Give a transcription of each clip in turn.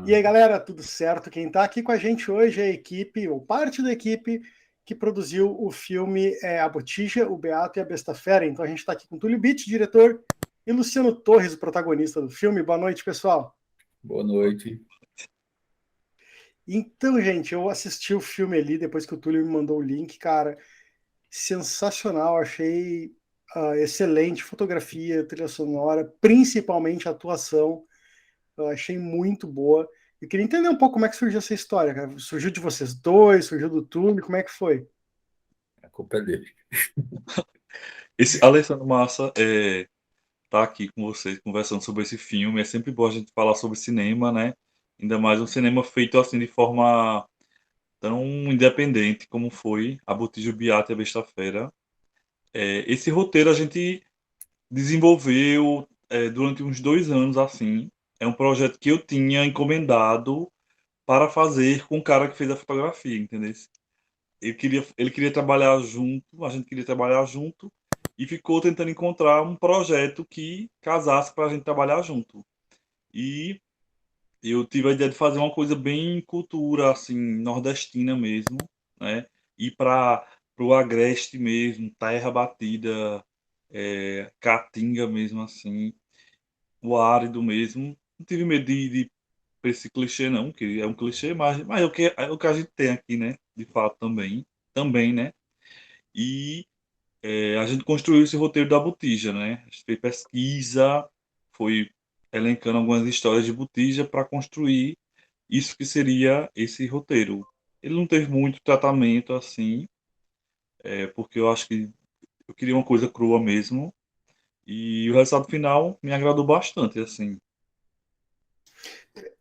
E aí, galera, tudo certo? Quem está aqui com a gente hoje é a equipe, ou parte da equipe, que produziu o filme A Botija, o Beato e a Besta Fera. Então a gente está aqui com Túlio Bitt, diretor, e Luciano Torres, o protagonista do filme. Boa noite, pessoal. Boa noite. Então, gente, eu assisti o filme ali, depois que o Túlio me mandou o link, cara, sensacional, achei excelente fotografia, trilha sonora, principalmente a atuação. Eu achei muito boa. Eu queria entender um pouco como é que surgiu essa história, cara. Surgiu de vocês dois, surgiu do Túlio, como é que foi? A culpa é dele. Esse Alessandro Massa tá aqui com vocês conversando sobre esse filme. É sempre bom a gente falar sobre cinema, né? Ainda mais um cinema feito assim de forma tão independente como foi A Botija, o Beato e a Besta Fera. Esse roteiro a gente desenvolveu durante uns 2 anos assim. É um projeto que eu tinha encomendado para fazer com o cara que fez a fotografia, entendeu? Ele queria trabalhar junto, a gente queria trabalhar junto, e ficou tentando encontrar um projeto que casasse para a gente trabalhar junto. E eu tive a ideia de fazer uma coisa bem cultura, assim, nordestina mesmo, né? Ir para o Agreste mesmo, terra batida, caatinga mesmo, assim, o árido mesmo. Não tive medo de pra esse clichê, não, que é um clichê, mas é o que a gente tem aqui, né? De fato também, né? E a gente construiu esse roteiro da Botija, né? A gente fez pesquisa, foi elencando algumas histórias de Botija para construir isso que seria esse roteiro. Ele não teve muito tratamento assim, porque eu acho que eu queria uma coisa crua mesmo, e o resultado final me agradou bastante, assim.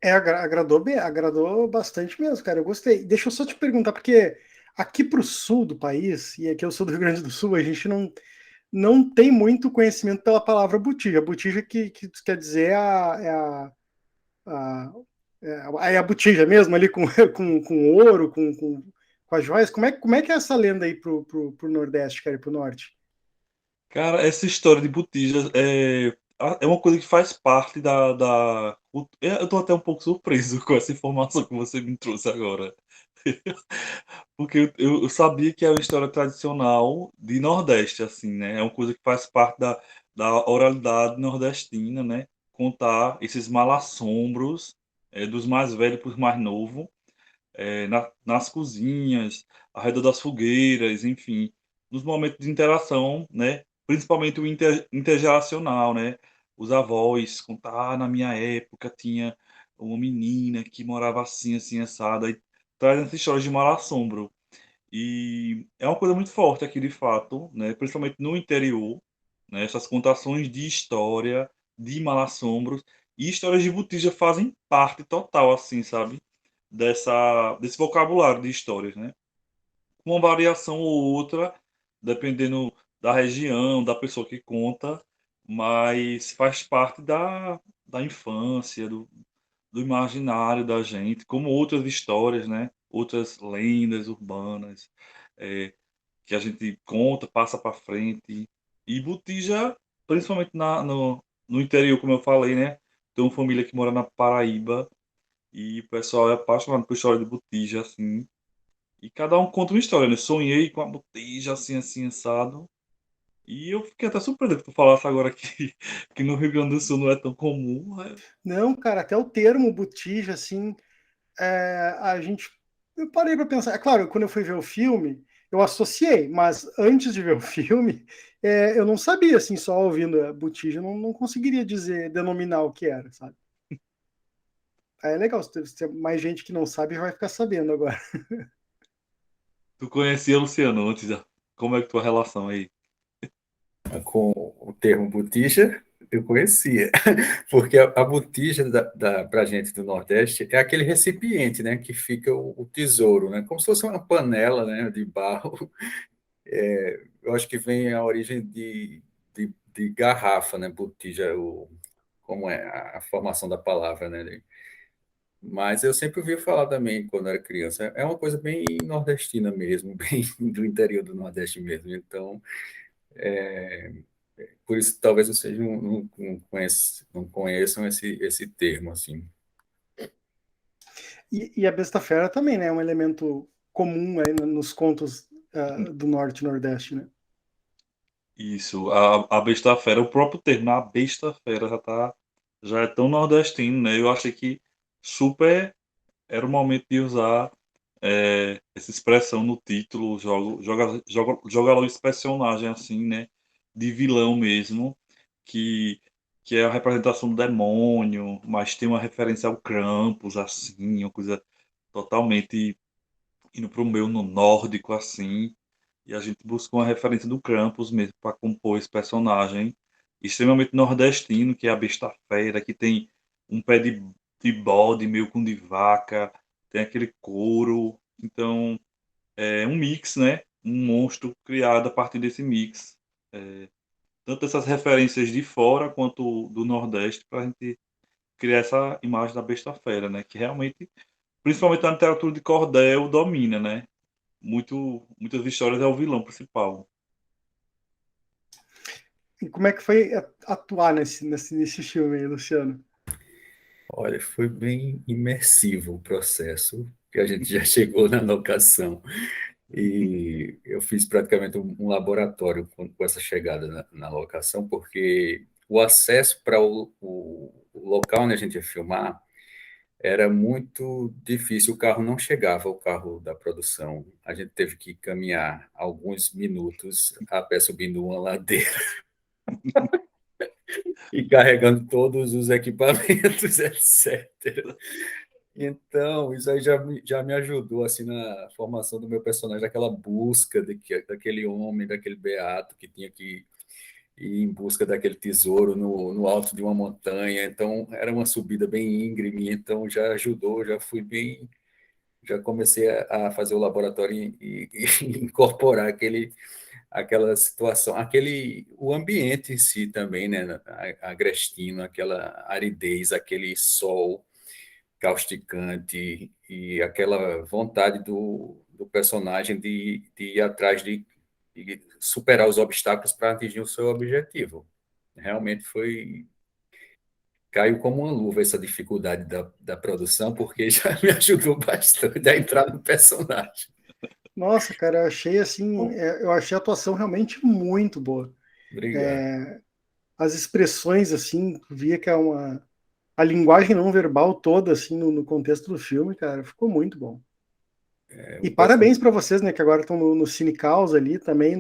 Agradou bem, agradou bastante mesmo, cara. Eu gostei. Deixa eu só te perguntar, porque aqui para o sul do país, e aqui eu sou do Rio Grande do Sul, a gente não tem muito conhecimento pela palavra botija. Botija que quer dizer a, a botija mesmo, ali com, com ouro, com as joias. Como é que é essa lenda aí pro Nordeste, cara, e pro Norte? Cara, essa história de botijas é uma coisa que faz parte eu tô até um pouco surpreso com essa informação que você me trouxe agora. Porque eu sabia que é uma história tradicional de Nordeste, assim, né? É uma coisa que faz parte da oralidade nordestina, né? Contar esses mal-assombros, dos mais velhos para os mais novos, nas cozinhas, ao redor das fogueiras, enfim, nos momentos de interação, né? Principalmente o intergeracional, né? Os avós contar, na minha época tinha uma menina que morava assim, assim, assada, e traz essa história de mal-assombro. E é uma coisa muito forte aqui, de fato, né? Principalmente no interior, né? Essas contações de história, de mal-assombros, e histórias de botija fazem parte total, assim, sabe? Desse vocabulário de histórias, né? Uma variação ou outra, dependendo da região, da pessoa que conta, mas faz parte da infância, do imaginário da gente, como outras histórias, né? Outras lendas urbanas, é, que a gente conta, passa para frente. E Botija, principalmente no interior, como eu falei, né? Tem uma família que mora na Paraíba e o pessoal é apaixonado por história de Botija, assim. E cada um conta uma história, né? Sonhei com a Botija, assim, assim, assado. E eu fiquei até surpreso que tu falasse agora que, que no Rio Grande do Sul não é tão comum, né? Não, cara, até o termo botija, assim, a gente. Eu parei para pensar. É claro, quando eu fui ver o filme, eu associei, mas antes de ver o filme, eu não sabia, assim, só ouvindo a botija, eu não conseguiria dizer, denominar o que era, sabe? Aí é legal, se tem mais gente que não sabe, vai ficar sabendo agora. Tu conhecia o Luciano antes, como é que tua relação aí? Com o termo botija, eu conhecia, porque a botija para a gente do Nordeste é aquele recipiente, né, que fica o tesouro, né, como se fosse uma panela, né, de barro. Eu acho que vem a origem de garrafa, né, botija, como é a formação da palavra, né. Mas eu sempre ouvi falar também quando era criança. É uma coisa bem nordestina mesmo, bem do interior do Nordeste mesmo. Então, por isso talvez vocês não conheçam esse termo assim. E a besta fera também, né? É um elemento comum aí nos contos do Norte e Nordeste, né? Isso, a besta fera, o próprio termo, a besta fera já é tão nordestino, né? Eu achei que super era o momento de usar essa expressão no título, joga logo esse personagem assim, né? De vilão mesmo, que, que é a representação do demônio, mas tem uma referência ao Krampus, assim, uma coisa totalmente indo para o meio no nórdico, assim. E a gente buscou uma referência do Krampus mesmo para compor esse personagem extremamente nordestino, que é a besta fera, que tem um pé de bode meio com de vaca, tem aquele couro. Então, é um mix, né? Um monstro criado a partir desse mix. É, tanto essas referências de fora quanto do Nordeste, para a gente criar essa imagem da besta fera, né? Que realmente, principalmente na literatura de cordel, domina, né? Muitas histórias é o vilão principal. E como é que foi atuar nesse filme aí, Luciano? Olha, foi bem imersivo o processo, que a gente já chegou na locação. E eu fiz praticamente um laboratório com essa chegada na locação, porque o acesso para o local onde a gente ia filmar era muito difícil, o carro não chegava, o carro da produção. A gente teve que caminhar alguns minutos a pé subindo uma ladeira e carregando todos os equipamentos, etc. Então, isso aí já me ajudou assim na formação do meu personagem, daquela busca daquele homem, daquele beato que tinha que ir em busca daquele tesouro no alto de uma montanha. Então, era uma subida bem íngreme, então já ajudou, já fui bem, já comecei a fazer o laboratório e incorporar aquela situação, o ambiente em si também, né? Agrestino, aquela aridez, aquele sol causticante e aquela vontade do personagem de ir atrás de superar os obstáculos para atingir o seu objetivo. Realmente foi. Caiu como uma luva essa dificuldade da produção, porque já me ajudou bastante a entrar no personagem. Nossa, cara, eu achei assim, eu achei a atuação realmente muito boa. Obrigado. É, as expressões, assim, via que é a linguagem não verbal toda, assim, no contexto do filme, cara, ficou muito bom. E O parabéns person... para vocês, né, que agora estão no Cine Caos ali, também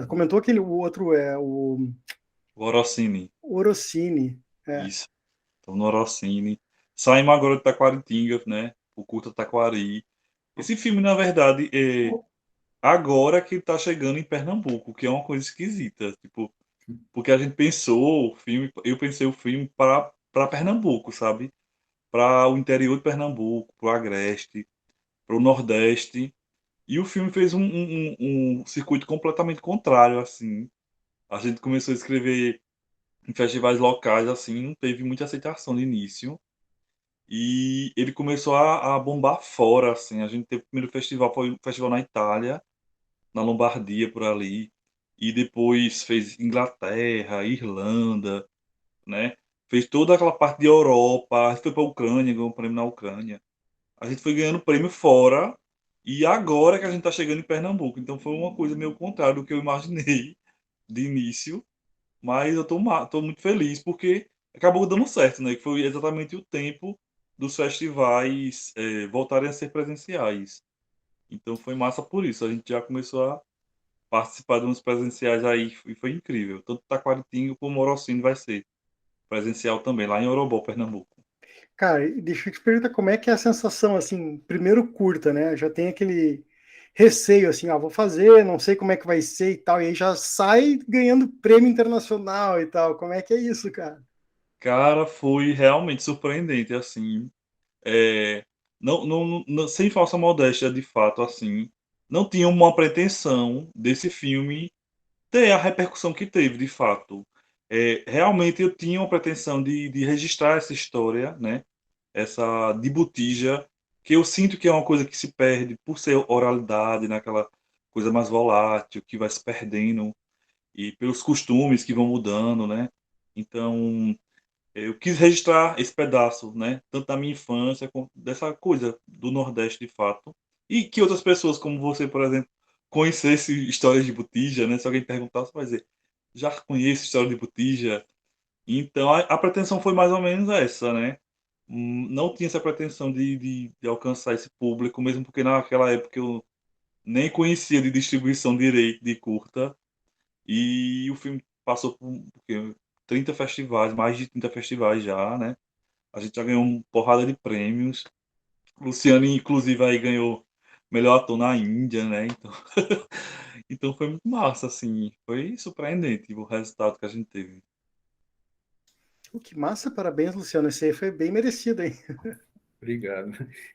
comentou aquele, o outro O Orocine, o Orocine. É. isso. Então, no Orocine. Saímos agora de Taquaritinga, né? O Curta Taquari. Esse filme, na verdade, é agora que tá chegando em Pernambuco, que é uma coisa esquisita. Tipo, porque a gente pensou o filme, eu pensei o filme para Pernambuco, sabe? Para o interior de Pernambuco, para o Agreste, para o Nordeste. E o filme fez um circuito completamente contrário, assim. A gente começou a escrever em festivais locais, assim, não teve muita aceitação no início. E ele começou a bombar fora, assim. A gente teve o primeiro festival, foi um festival na Itália, na Lombardia, por ali. E depois fez Inglaterra, Irlanda, né? Fez toda aquela parte de Europa. A gente foi para a Ucrânia, ganhou um prêmio na Ucrânia. A gente foi ganhando prêmio fora. E agora que a gente está chegando em Pernambuco. Então foi uma coisa meio contrária do que eu imaginei de início. Mas eu tô muito feliz porque acabou dando certo, né? Que foi exatamente o tempo dos festivais voltarem a ser presenciais. Então foi massa por isso. A gente já começou a participar de uns presenciais aí e foi incrível. Tanto Taquaritinga como Morocino vai ser presencial também, lá em Orobó, Pernambuco. Cara, e deixa eu te perguntar como é que é a sensação, assim, primeiro curta, né? Já tem aquele receio, assim, vou fazer, não sei como é que vai ser e tal, e aí já sai ganhando prêmio internacional e tal. Como é que é isso, cara? Cara, foi realmente surpreendente, assim. É, sem falsa modéstia, de fato, assim. Não tinha uma pretensão desse filme ter a repercussão que teve, de fato. Realmente eu tinha uma pretensão de registrar essa história, né? Essa de Botija, que eu sinto que é uma coisa que se perde por ser oralidade, naquela coisa mais volátil, que vai se perdendo, e pelos costumes que vão mudando, né? Então, eu quis registrar esse pedaço, né? Tanto da minha infância, como dessa coisa do Nordeste de fato. E que outras pessoas, como você, por exemplo, conhecesse histórias de Botija, né? Se alguém perguntasse, vai dizer, já conheço história de Botija. Então a pretensão foi mais ou menos essa, né? Não tinha essa pretensão de alcançar esse público, mesmo porque naquela época eu nem conhecia de distribuição direito de curta. E o filme passou por quê? 30 festivais, mais de 30 festivais já, né? A gente já ganhou uma porrada de prêmios. Luciano, inclusive, aí ganhou melhor ator na Índia, né? Então, então foi muito massa, assim. Foi surpreendente o resultado que a gente teve. Que massa, parabéns, Luciano. Esse aí foi bem merecido, hein? Obrigado.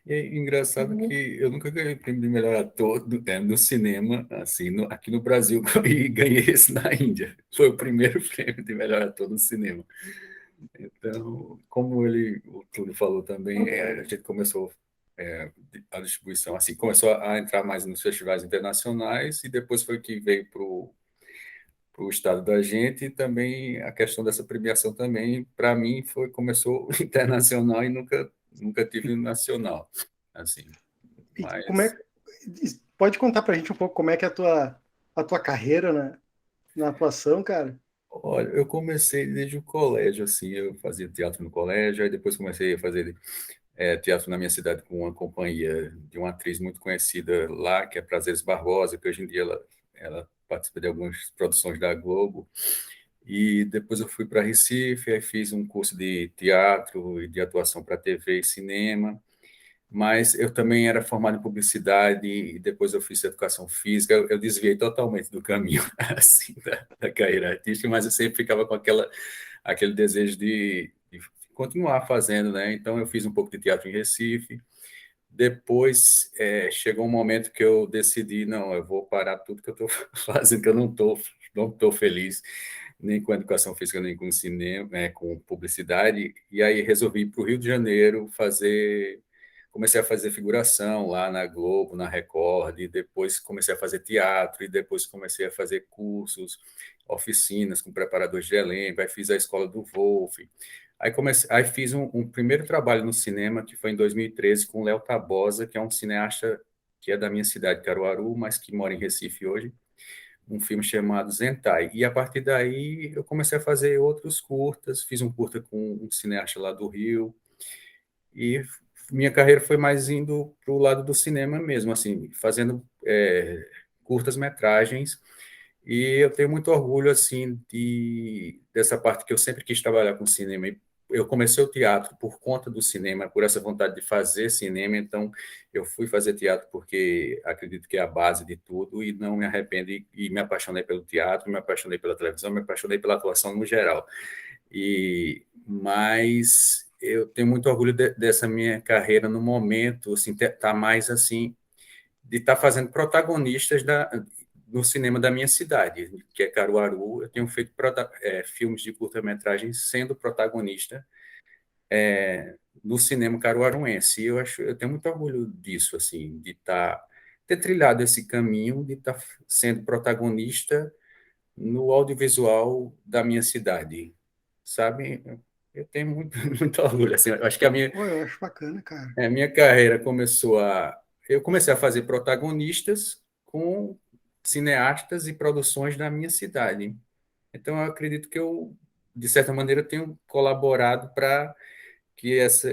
E é engraçado que eu nunca ganhei o prêmio de melhor ator no cinema, assim, aqui no Brasil, e ganhei esse na Índia. Foi o primeiro prêmio de melhor ator no cinema. Então, como o Túlio falou também, a gente começou a distribuição, assim, começou a entrar mais nos festivais internacionais e depois foi que veio para o estado da gente e também a questão dessa premiação também, para mim, começou internacional e nunca tive nacional, assim, E como mas... é. Pode contar pra gente um pouco como é que é a tua carreira na atuação, cara? Olha, eu comecei desde o colégio, assim, eu fazia teatro no colégio, aí depois comecei a fazer teatro na minha cidade com uma companhia de uma atriz muito conhecida lá, que é Prazeres Barbosa, que hoje em dia ela participa de algumas produções da Globo. E depois eu fui para Recife, aí fiz um curso de teatro e de atuação para TV e cinema. Mas eu também era formado em publicidade e depois eu fiz educação física. Eu desviei totalmente do caminho assim da carreira artística, mas eu sempre ficava com aquele desejo de continuar fazendo, né? Então eu fiz um pouco de teatro em Recife. Depois chegou um momento que eu decidi, não, eu vou parar tudo que eu estou fazendo, que eu não tô feliz nem com educação física, nem com cinema, com publicidade. E aí resolvi ir para o Rio de Janeiro comecei a fazer figuração lá na Globo, na Record, e depois comecei a fazer teatro, e depois comecei a fazer cursos, oficinas com preparadores de elenco, aí fiz a escola do Wolf. Aí fiz um primeiro trabalho no cinema, que foi em 2013, com Léo Tabosa, que é um cineasta que é da minha cidade, Caruaru, mas que mora em Recife hoje, um filme chamado Zentai. E a partir daí eu comecei a fazer outros curtas, fiz um curta com um cineasta lá do Rio, e minha carreira foi mais indo para o lado do cinema mesmo, assim, fazendo curtas-metragens. E eu tenho muito orgulho, assim, dessa parte que eu sempre quis trabalhar com cinema. E eu comecei o teatro por conta do cinema, por essa vontade de fazer cinema. Então, eu fui fazer teatro porque acredito que é a base de tudo e não me arrependo. E me apaixonei pelo teatro, me apaixonei pela televisão, me apaixonei pela atuação no geral. Mas eu tenho muito orgulho dessa minha carreira no momento, assim, tá mais assim de estar fazendo protagonistas no cinema da minha cidade, que é Caruaru. Eu tenho feito filmes de curta-metragem sendo protagonista no cinema caruaruense. E eu tenho muito orgulho disso, assim, ter trilhado esse caminho de estar sendo protagonista no audiovisual da minha cidade, sabe? Eu tenho muito, muito orgulho, assim, eu acho que Pô, eu acho bacana, cara. a minha carreira eu comecei a fazer protagonistas com cineastas e produções da minha cidade. Então, eu acredito que eu, de certa maneira, tenho colaborado para que essa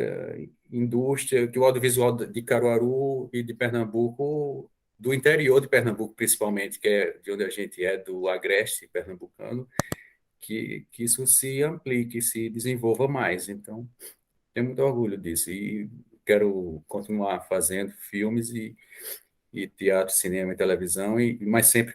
indústria, que o audiovisual de Caruaru e de Pernambuco, do interior de Pernambuco principalmente, que é de onde a gente é, do Agreste pernambucano, que isso se amplie, que se desenvolva mais. Então, tenho muito orgulho disso e quero continuar fazendo filmes e teatro, cinema e televisão, mas sempre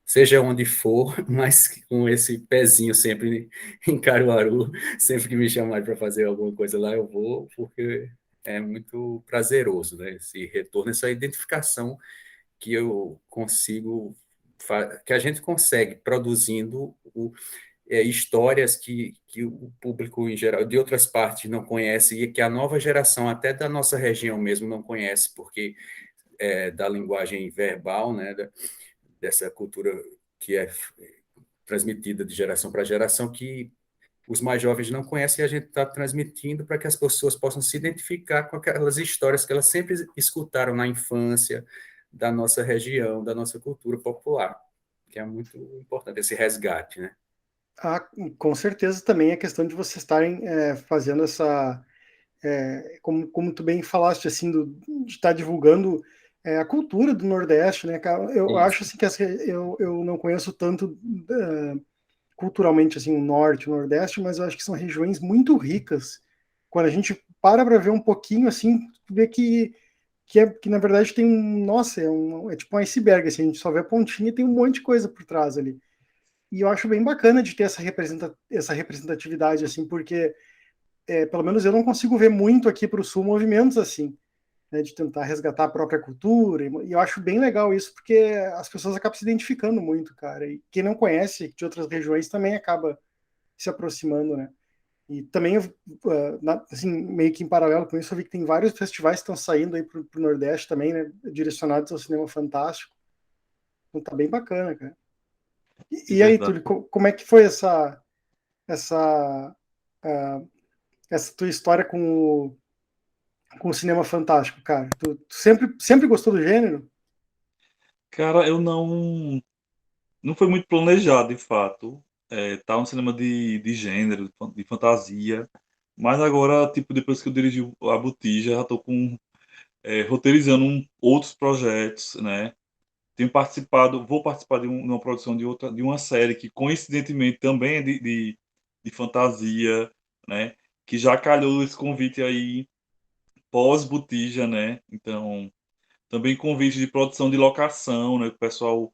seja onde for, mas com esse pezinho sempre em Caruaru, sempre que me chamarem para fazer alguma coisa lá, eu vou, porque é muito prazeroso, né? Esse retorno, essa identificação que eu consigo, que a gente consegue produzindo histórias que o público em geral de outras partes não conhece e que a nova geração até da nossa região mesmo não conhece, porque da linguagem verbal, né, dessa cultura que é transmitida de geração para geração, que os mais jovens não conhecem e a gente está transmitindo para que as pessoas possam se identificar com aquelas histórias que elas sempre escutaram na infância, da nossa região, da nossa cultura popular, que é muito importante esse resgate, né? Ah, com certeza também a questão de vocês estarem fazendo essa, como tu bem falaste, assim, de estar divulgando a cultura do Nordeste, né, cara? Eu acho Isso. assim que eu não conheço tanto culturalmente assim o Norte, o Nordeste, mas eu acho que são regiões muito ricas. Quando a gente para ver um pouquinho assim, vê que na verdade tem nossa, é tipo um iceberg, assim, a gente só vê a pontinha e tem um monte de coisa por trás ali. E eu acho bem bacana de ter essa representatividade, assim, porque pelo menos eu não consigo ver muito aqui para o Sul movimentos assim, né, de tentar resgatar a própria cultura, e eu acho bem legal isso, porque as pessoas acabam se identificando muito, cara, e quem não conhece de outras regiões também acaba se aproximando, né? E também, assim, meio que em paralelo com isso, eu vi que tem vários festivais que estão saindo aí pro Nordeste também, né, direcionados ao cinema fantástico, então tá bem bacana, cara. De E aí, verdade. Túlio, como é que foi essa, uh, essa tua história com o cinema fantástico, cara? Tu sempre gostou do gênero? Cara, eu não foi muito planejado, de fato. Tá um cinema de gênero, de fantasia. Mas agora, tipo, depois que eu dirigi a Botija, já tô roteirizando outros projetos, né? Vou participar de uma produção de uma série que coincidentemente também é de fantasia, né? Que já calhou esse convite aí pós-Botija, né? Então, também convite de produção de locação, né? O pessoal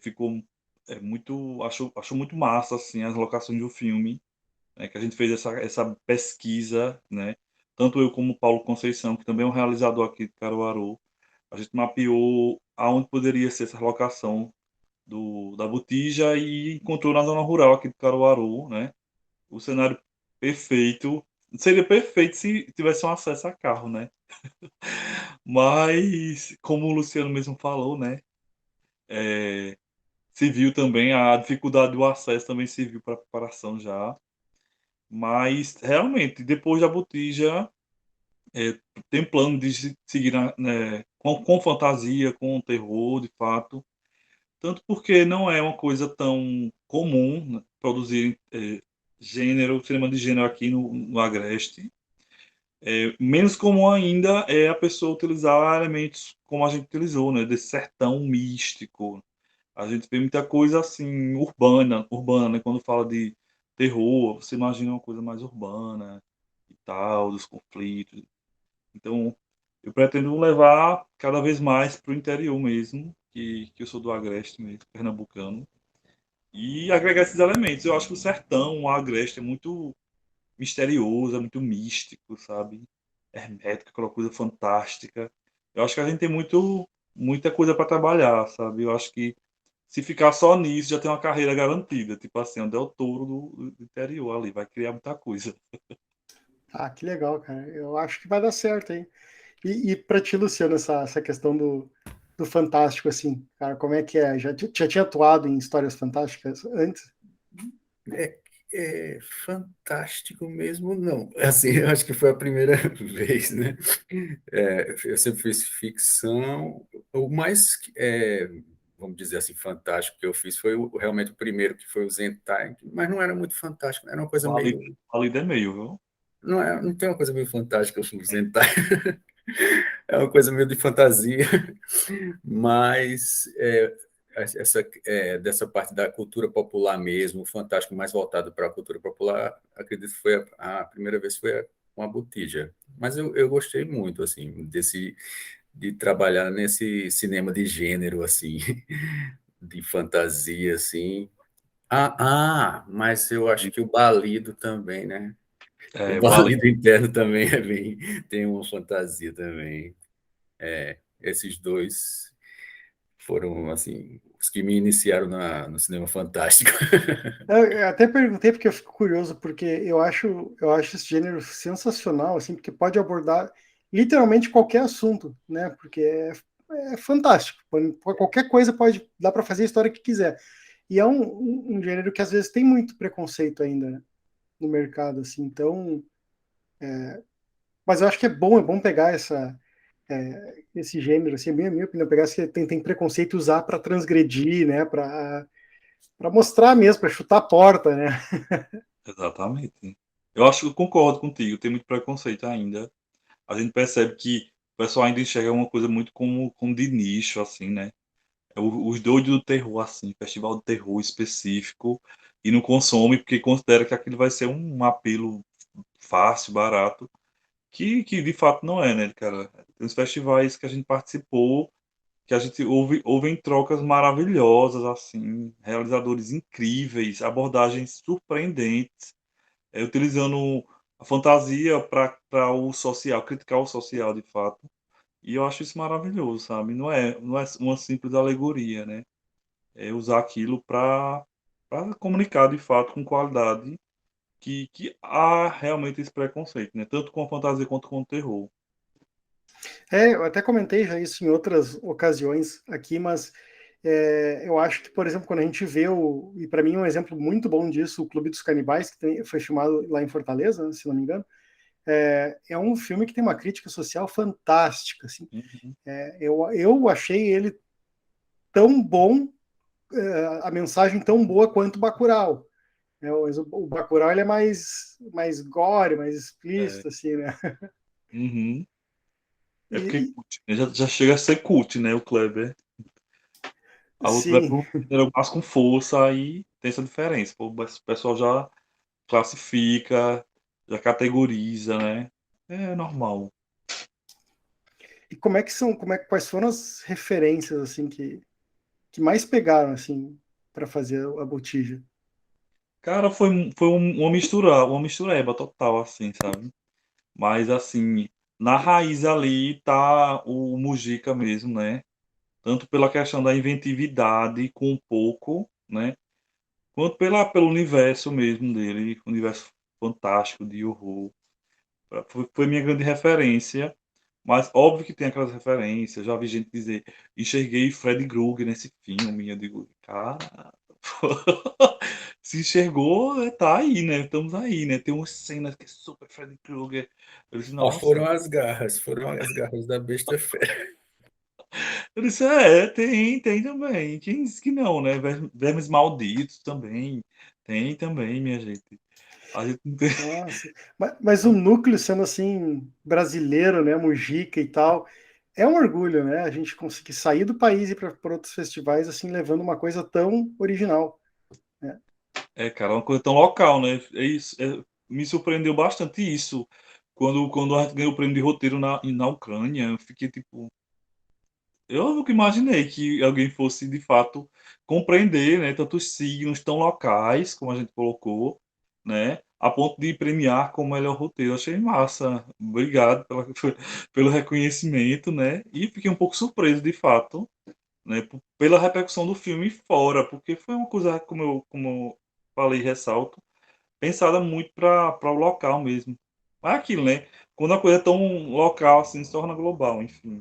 ficou achou muito massa assim as locações do filme, né? Que a gente fez essa pesquisa, né? Tanto eu como o Paulo Conceição, que também é um realizador aqui de Caruaru, a gente mapeou aonde poderia ser essa locação da Botija e encontrou na zona rural aqui de Caruaru, né? O cenário perfeito. Seria perfeito se tivesse um acesso a carro, né? Mas, como o Luciano mesmo falou, né? Se viu também a dificuldade do acesso, também se viu para a preparação já. Mas, realmente, depois da Botija, é, tem plano de seguir né, com fantasia, com terror, de fato. Tanto porque não é uma coisa tão comum, né, produzir cinema de gênero aqui no Agreste. Menos comum ainda é a pessoa utilizar elementos como a gente utilizou, né, desse sertão místico. A gente vê muita coisa assim urbana, né? Quando fala de terror, você imagina uma coisa mais urbana e tal, dos conflitos. Então, eu pretendo levar cada vez mais para o interior mesmo, que eu sou do Agreste mesmo, pernambucano, e agregar esses elementos. Eu acho que o sertão, o Agreste é muito misterioso, é muito místico, sabe? Hermético, aquela coisa fantástica. Eu acho que a gente tem muita coisa para trabalhar, sabe? Eu acho que se ficar só nisso, já tem uma carreira garantida. Tipo assim, o Del Toro do interior ali, vai criar muita coisa. Ah, que legal, cara. Eu acho que vai dar certo, hein? E para ti, Luciano, essa questão do fantástico, assim, cara, como é que é? Já tinha atuado em histórias fantásticas antes? É, é fantástico mesmo, não. Assim, eu acho que foi a primeira vez, né? Eu sempre fiz ficção. O mais, vamos dizer assim, fantástico que eu fiz foi realmente o primeiro, que foi o Zentai, mas não era muito fantástico, era uma coisa meio. Valido é meio, viu? Não tem uma coisa meio fantástica o Zentai, é uma coisa meio de fantasia, mas dessa parte da cultura popular mesmo, o fantástico mais voltado para a cultura popular, acredito que foi a primeira vez foi com a Botija. Mas eu gostei muito, assim, de trabalhar nesse cinema de gênero, assim, de fantasia, assim. Mas eu acho que o Balido também, né? O Vale. Balido interno também tem uma fantasia também. Esses dois foram, assim, os que me iniciaram no cinema fantástico. Eu até perguntei porque eu fico curioso, porque eu acho esse gênero sensacional, assim, porque pode abordar literalmente qualquer assunto, né? Porque é fantástico. Qualquer coisa dá para fazer a história que quiser. E é um gênero que às vezes tem muito preconceito ainda, né? no mercado, assim. Então, mas eu acho que é bom pegar esse gênero, assim, a minha opinião, pegar se tem preconceito e usar para transgredir, né, para mostrar mesmo, para chutar a porta, né? Exatamente. Eu acho que eu concordo contigo, tem muito preconceito ainda. A gente percebe que o pessoal ainda enxerga uma coisa muito como de nicho, assim, né? Os doidos do terror, assim, festival de terror específico, e não consome porque considera que aquilo vai ser um apelo fácil, barato, que de fato não é, né, cara? Tem os festivais que a gente participou, que a gente houve trocas maravilhosas, assim, realizadores incríveis, abordagens surpreendentes, utilizando a fantasia para o social, criticar o social de fato. E eu acho isso maravilhoso, sabe? Não é uma simples alegoria, né? É usar aquilo para comunicar de fato com qualidade que há realmente esse preconceito, né? Tanto com a fantasia quanto com o terror. Eu até comentei já isso em outras ocasiões aqui, mas eu acho que, por exemplo, quando a gente vê e para mim é um exemplo muito bom disso, o Clube dos Canibais, que foi filmado lá em Fortaleza, né, se não me engano, é um filme que tem uma crítica social fantástica, assim. Uhum. Eu achei ele tão bom, a mensagem tão boa quanto o Bacurau. O Bacurau ele é mais gore, mais É. explícito, assim, né? Uhum. É porque E, cult, né? Já chega a ser cult, né? O Kleber. A outra vai sim, para um gênero mais com força, aí tem essa diferença. Pô, o pessoal já classifica, já categoriza, né? É normal. e quais foram as referências assim que mais pegaram assim para fazer a botija? Cara, foi uma mistureba total, assim, sabe? Mas, assim, na raiz ali tá o Mujica mesmo, né? Tanto pela questão da inventividade com um pouco, né? Quanto pelo universo mesmo dele, universo fantástico de horror. Foi minha grande referência, mas óbvio que tem aquelas referências. Já vi gente dizer, enxerguei Freddy Krueger nesse filme. Eu digo, cara, se enxergou, tá aí, né? Estamos aí, né? Tem umas cenas que é super Freddy Krueger. Eu disse, Ó, nossa. foram as garras da besta fera. Eu disse, tem também. Quem disse que não, né? Vermes malditos também. Tem também, minha gente. A gente não tem. Nossa, mas o núcleo sendo assim brasileiro, né, Mujica e tal, é um orgulho, né? A gente conseguir sair do país e ir para outros festivais assim levando uma coisa tão original, né? É, cara, é uma coisa tão local, né? É isso, me surpreendeu bastante isso. Quando a gente ganhou o prêmio de roteiro na Ucrânia, eu fiquei tipo. Eu nunca imaginei que alguém fosse de fato compreender, né, tantos signos tão locais, como a gente colocou, né, a ponto de premiar como melhor roteiro. Achei massa. Obrigado pelo reconhecimento, né? E fiquei um pouco surpreso de fato, né, pela repercussão do filme fora, porque foi uma coisa, como eu falei, ressalto, pensada muito para o local mesmo. Mas é aquilo, né? Quando a coisa é tão local assim, se torna global, enfim.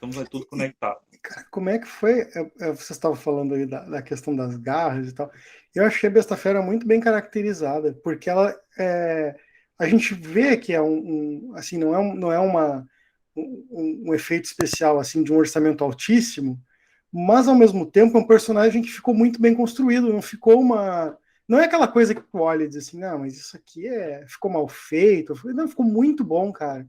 Estamos aí tudo E, conectado. cara, como é que foi? Você estava falando aí da questão das garras e tal. Eu achei a Besta Fera muito bem caracterizada, porque a gente vê que assim, não é um efeito especial assim de um orçamento altíssimo, mas ao mesmo tempo é um personagem que ficou muito bem construído, não é aquela coisa que tu olha e diz assim, não, mas isso aqui ficou mal feito. Não, ficou muito bom, cara.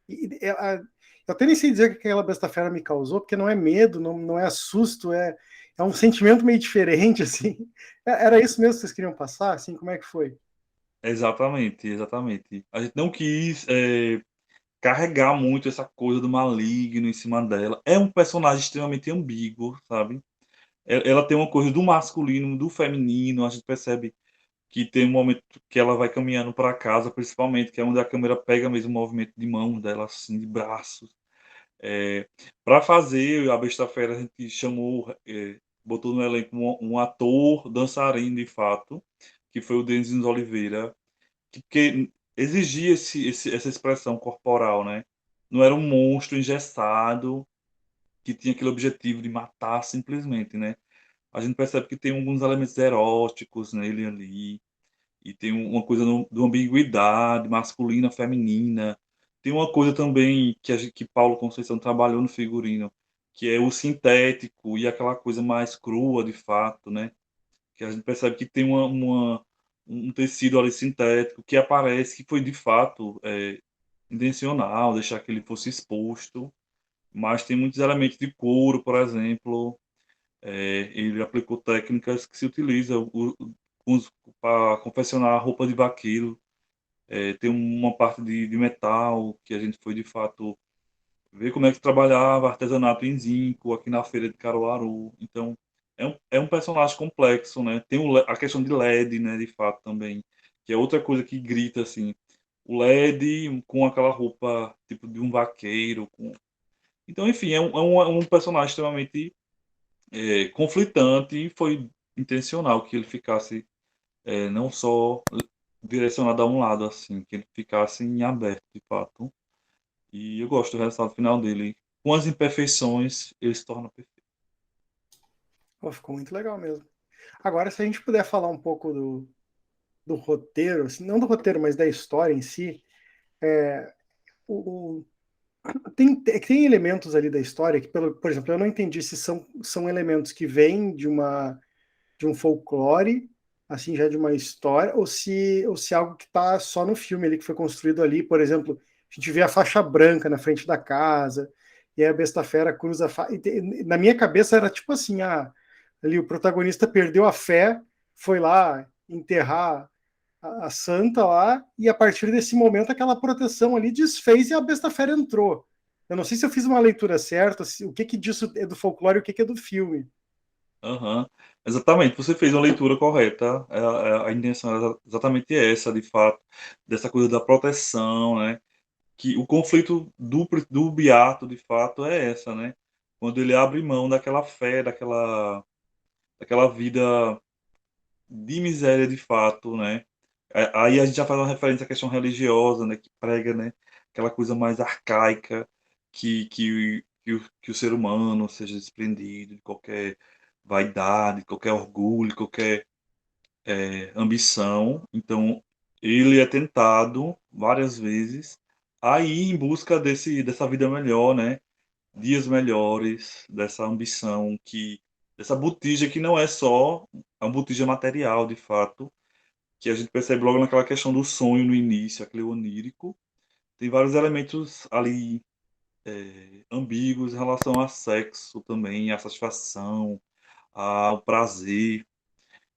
Eu até nem sei dizer o que aquela besta fera me causou, porque não é medo, não é susto, é um sentimento meio diferente, assim. Era isso mesmo que vocês queriam passar, assim, como é que foi? Exatamente, exatamente. A gente não quis carregar muito essa coisa do maligno em cima dela. É um personagem extremamente ambíguo, sabe? Ela tem uma coisa do masculino, do feminino. A gente percebe que tem um momento que ela vai caminhando para casa, principalmente, que é onde a câmera pega mesmo o movimento de mãos dela, assim, de braços. Para fazer a Besta Fera, a gente chamou, botou no elenco um ator dançarino de fato, que foi o Denis Oliveira, porque exigia essa expressão corporal, né? Não era um monstro engessado que tinha aquele objetivo de matar simplesmente, né? A gente percebe que tem alguns elementos eróticos nele ali. e tem uma coisa de uma ambiguidade masculina, feminina. Tem uma coisa também que Paulo Conceição trabalhou no figurino, que é o sintético e aquela coisa mais crua, de fato, né? Que a gente percebe que tem um tecido ali sintético que aparece, que foi de fato intencional, deixar que ele fosse exposto, mas tem muitos elementos de couro, por exemplo. Ele aplicou técnicas que se utilizam para confeccionar roupa de vaqueiro. Tem uma parte de metal que a gente foi de fato ver como é que trabalhava artesanato em zinco aqui na feira de Caruaru. Então, é um personagem complexo, né? Tem a questão de LED, né, de fato também, que é outra coisa que grita assim. O LED com aquela roupa tipo de um vaqueiro. Então, enfim, é um personagem extremamente conflitante e foi intencional que ele ficasse não só direcionado a um lado, assim, que ele ficasse em aberto, de fato. E eu gosto do resultado final dele. Com as imperfeições, ele se torna perfeito. Pô, ficou muito legal mesmo. Agora, se a gente puder falar um pouco do roteiro, assim, não do roteiro, mas da história em si, o, tem elementos ali da história que, por exemplo, eu não entendi se são elementos que vêm de um folclore, assim, já de uma história, ou se é algo que está só no filme ali, que foi construído ali. Por exemplo, a gente vê a faixa branca na frente da casa, e aí a besta fera cruza na minha cabeça era tipo assim, ali o protagonista perdeu a fé, foi lá enterrar a santa lá, e a partir desse momento aquela proteção ali desfez e a besta fera entrou. Eu não sei se eu fiz uma leitura certa, o que disso é do folclore e o que é do filme. Aham. Exatamente, você fez uma leitura correta. A intenção era exatamente essa, de fato, dessa coisa da proteção, né? Que o conflito do Beato, de fato, é essa, né? Quando ele abre mão daquela fé, daquela vida de miséria, de fato, né? Aí a gente já faz uma referência à questão religiosa, né? Que prega, né? Aquela coisa mais arcaica que o ser humano seja desprendido de qualquer vaidade, qualquer orgulho, qualquer ambição. Então, ele é tentado várias vezes a ir em busca dessa vida melhor, né? Dias melhores, dessa ambição dessa botija que não é só a botija material, de fato, que a gente percebe logo naquela questão do sonho no início, aquele onírico. Tem vários elementos ali ambíguos em relação a sexo também, a satisfação, ao prazer.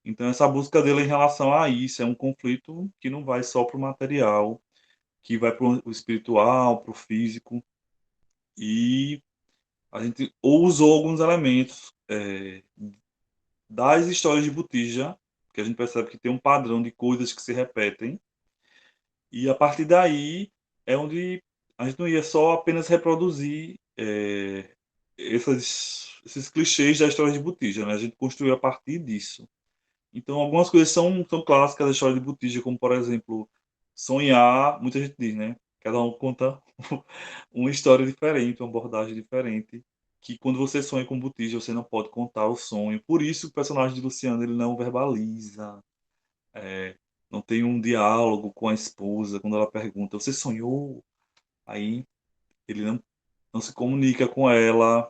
Então, essa busca dele em relação a isso é um conflito que não vai só para o material, que vai para o espiritual, para o físico. E a gente usou alguns elementos das histórias de Botija, que a gente percebe que tem um padrão de coisas que se repetem. E a partir daí é onde a gente não ia só apenas reproduzir esses clichês da história de Botija, né? A gente construiu a partir disso. Então, algumas coisas são clássicas da história de Botija, como, por exemplo, sonhar. Muita gente diz, né? Cada um conta uma história diferente, uma abordagem diferente. Que quando você sonha com Botija, você não pode contar o sonho. Por isso, o personagem de Luciano ele não verbaliza, é, não tem um diálogo com a esposa quando ela pergunta: Você sonhou? Aí ele não se comunica com ela,